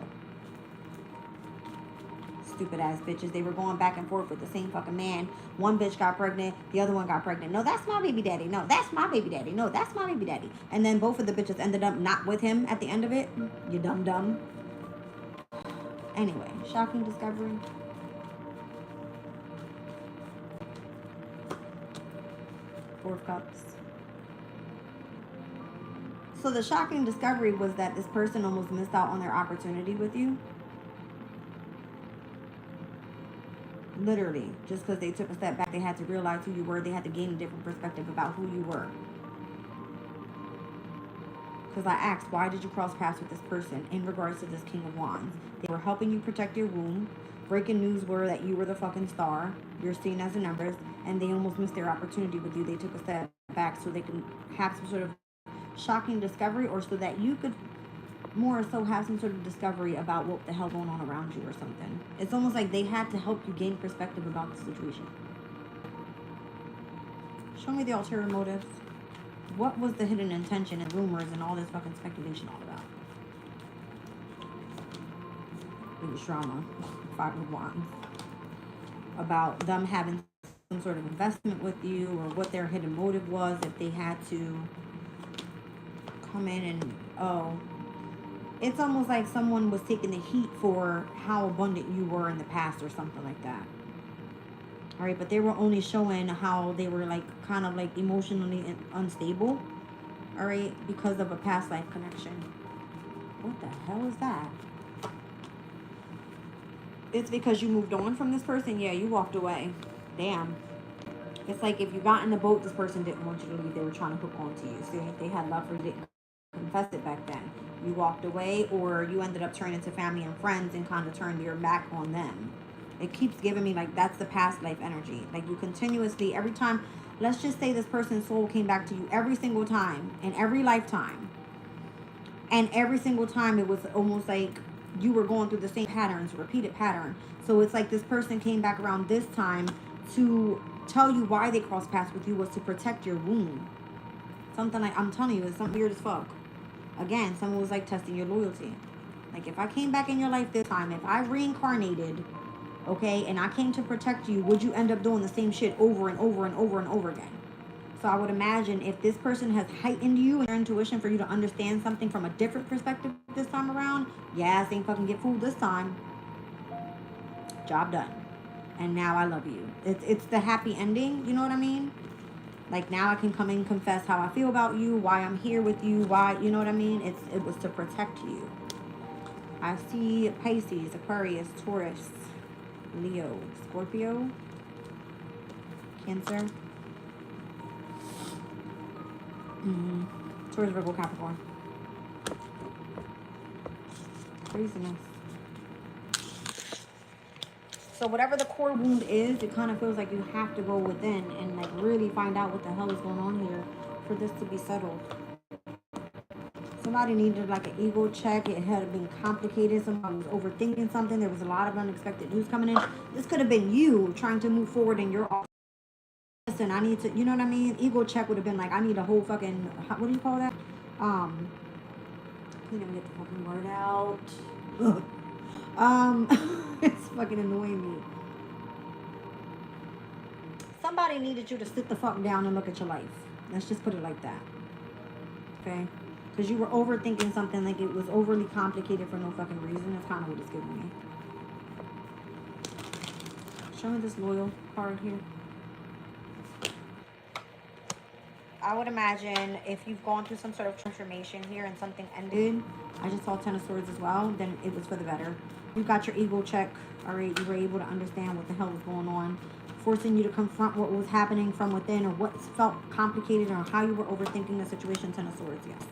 Stupid ass bitches. They were going back and forth with the same fucking man. One bitch got pregnant, the other one got pregnant. No, that's my baby daddy. No, that's my baby daddy. No, that's my baby daddy. And then both of the bitches ended up not with him at the end of it. You dumb. Anyway, shocking discovery. Four of Cups. So the shocking discovery was that this person almost missed out on their opportunity with you. Literally, just because they took a step back, they had to realize who you were. They had to gain a different perspective about who you were. Because I asked, why did you cross paths with this person in regards to this King of Wands? They were helping you protect your womb. Breaking news were that you were the fucking star. You're seen as an empress. And they almost missed their opportunity with you. They took a step back so they can have some sort of shocking discovery, or so that you could more so have some sort of discovery about what the hell going on around you or something. It's almost like they had to help you gain perspective about the situation. Show me the ulterior motives. What was the hidden intention and rumors and all this fucking speculation all about? It was drama. Five of Wands. About them having some sort of investment with you, or what their hidden motive was, if they had to come in and, oh, it's almost like someone was taking the heat for how abundant you were in the past or something like that. All right, but they were only showing how they were like kind of like emotionally unstable. All right, because of a past life connection. What the hell is that? It's because you moved on from this person. Yeah, you walked away. Damn. It's like if you got in the boat, this person didn't want you to leave. They were trying to hook onto you. See, they had love for you, didn't confess it back then. You walked away, or you ended up turning to family and friends and kind of turned your back on them. It keeps giving me like that's the past life energy. Like you continuously, every time, let's just say this person's soul came back to you every single time in every lifetime. And every single time it was almost like you were going through the same patterns, repeated pattern. So it's like this person came back around this time to tell you why they crossed paths with you was to protect your womb. Something like, I'm telling you, it's something weird as fuck. Again, someone was like testing your loyalty. Like if I came back in your life this time, if I reincarnated, okay, and I came to protect you, would you end up doing the same shit over and over and over and over again? So I would imagine if this person has heightened you and your intuition for you to understand something from a different perspective this time around, yes, ain't fucking get fooled this time. Job done. And now I love you. It's the happy ending, you know what I mean? Like now I can come and confess how I feel about you, why I'm here with you, why, you know what I mean? It was to protect you. I see Pisces, Aquarius, Taurus, Leo, Scorpio, Cancer, Taurus, Virgo, Capricorn. Craziness. So whatever the core wound is, it kind of feels like you have to go within and like really find out what the hell is going on here for this to be settled. Somebody needed like an ego check. It had been complicated. Somebody was overthinking something. There was a lot of unexpected news coming in. This could have been you trying to move forward in your office. Listen, I need to, you know what I mean? Ego check would have been like, I need a whole fucking, what do you call that? Couldn't even get the fucking word out. It's fucking annoying me. Somebody needed you to sit the fuck down and look at your life. Let's just put it like that. Okay? Because you were overthinking something like it was overly complicated for no fucking reason. That's kind of what it's giving me. Show me this loyal card here. I would imagine if you've gone through some sort of transformation here and something ended, I just saw 10 of Swords as well, then it was for the better. You got your ego check, all right? You were able to understand what the hell was going on, forcing you to confront what was happening from within, or what felt complicated, or how you were overthinking the situation. 10 of Swords, yes.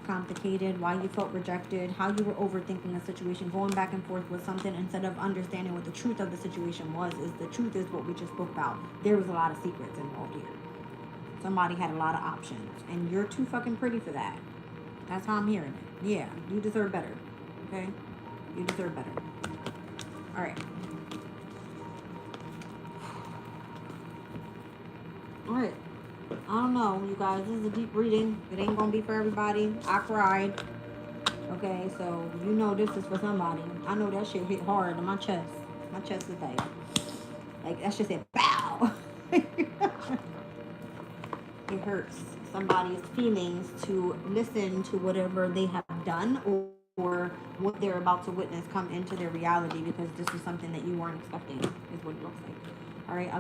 Complicated, why you felt rejected, how you were overthinking the situation, going back and forth with something instead of understanding what the truth of the situation was. Is the truth is what we just spoke about. There was a lot of secrets involved here. Somebody had a lot of options, and you're too fucking pretty for that. That's how I'm hearing it. Yeah, you deserve better. Okay, you deserve better. All right. All right. I don't know, you guys. This is a deep reading. It ain't gonna be for everybody. I cried. Okay, so you know this is for somebody. I know that shit hit hard in my chest. My chest is like that shit said, bow. It hurts somebody's feelings to listen to whatever they have done, or what they're about to witness come into their reality, because this is something that you weren't expecting, is what it looks like. All right.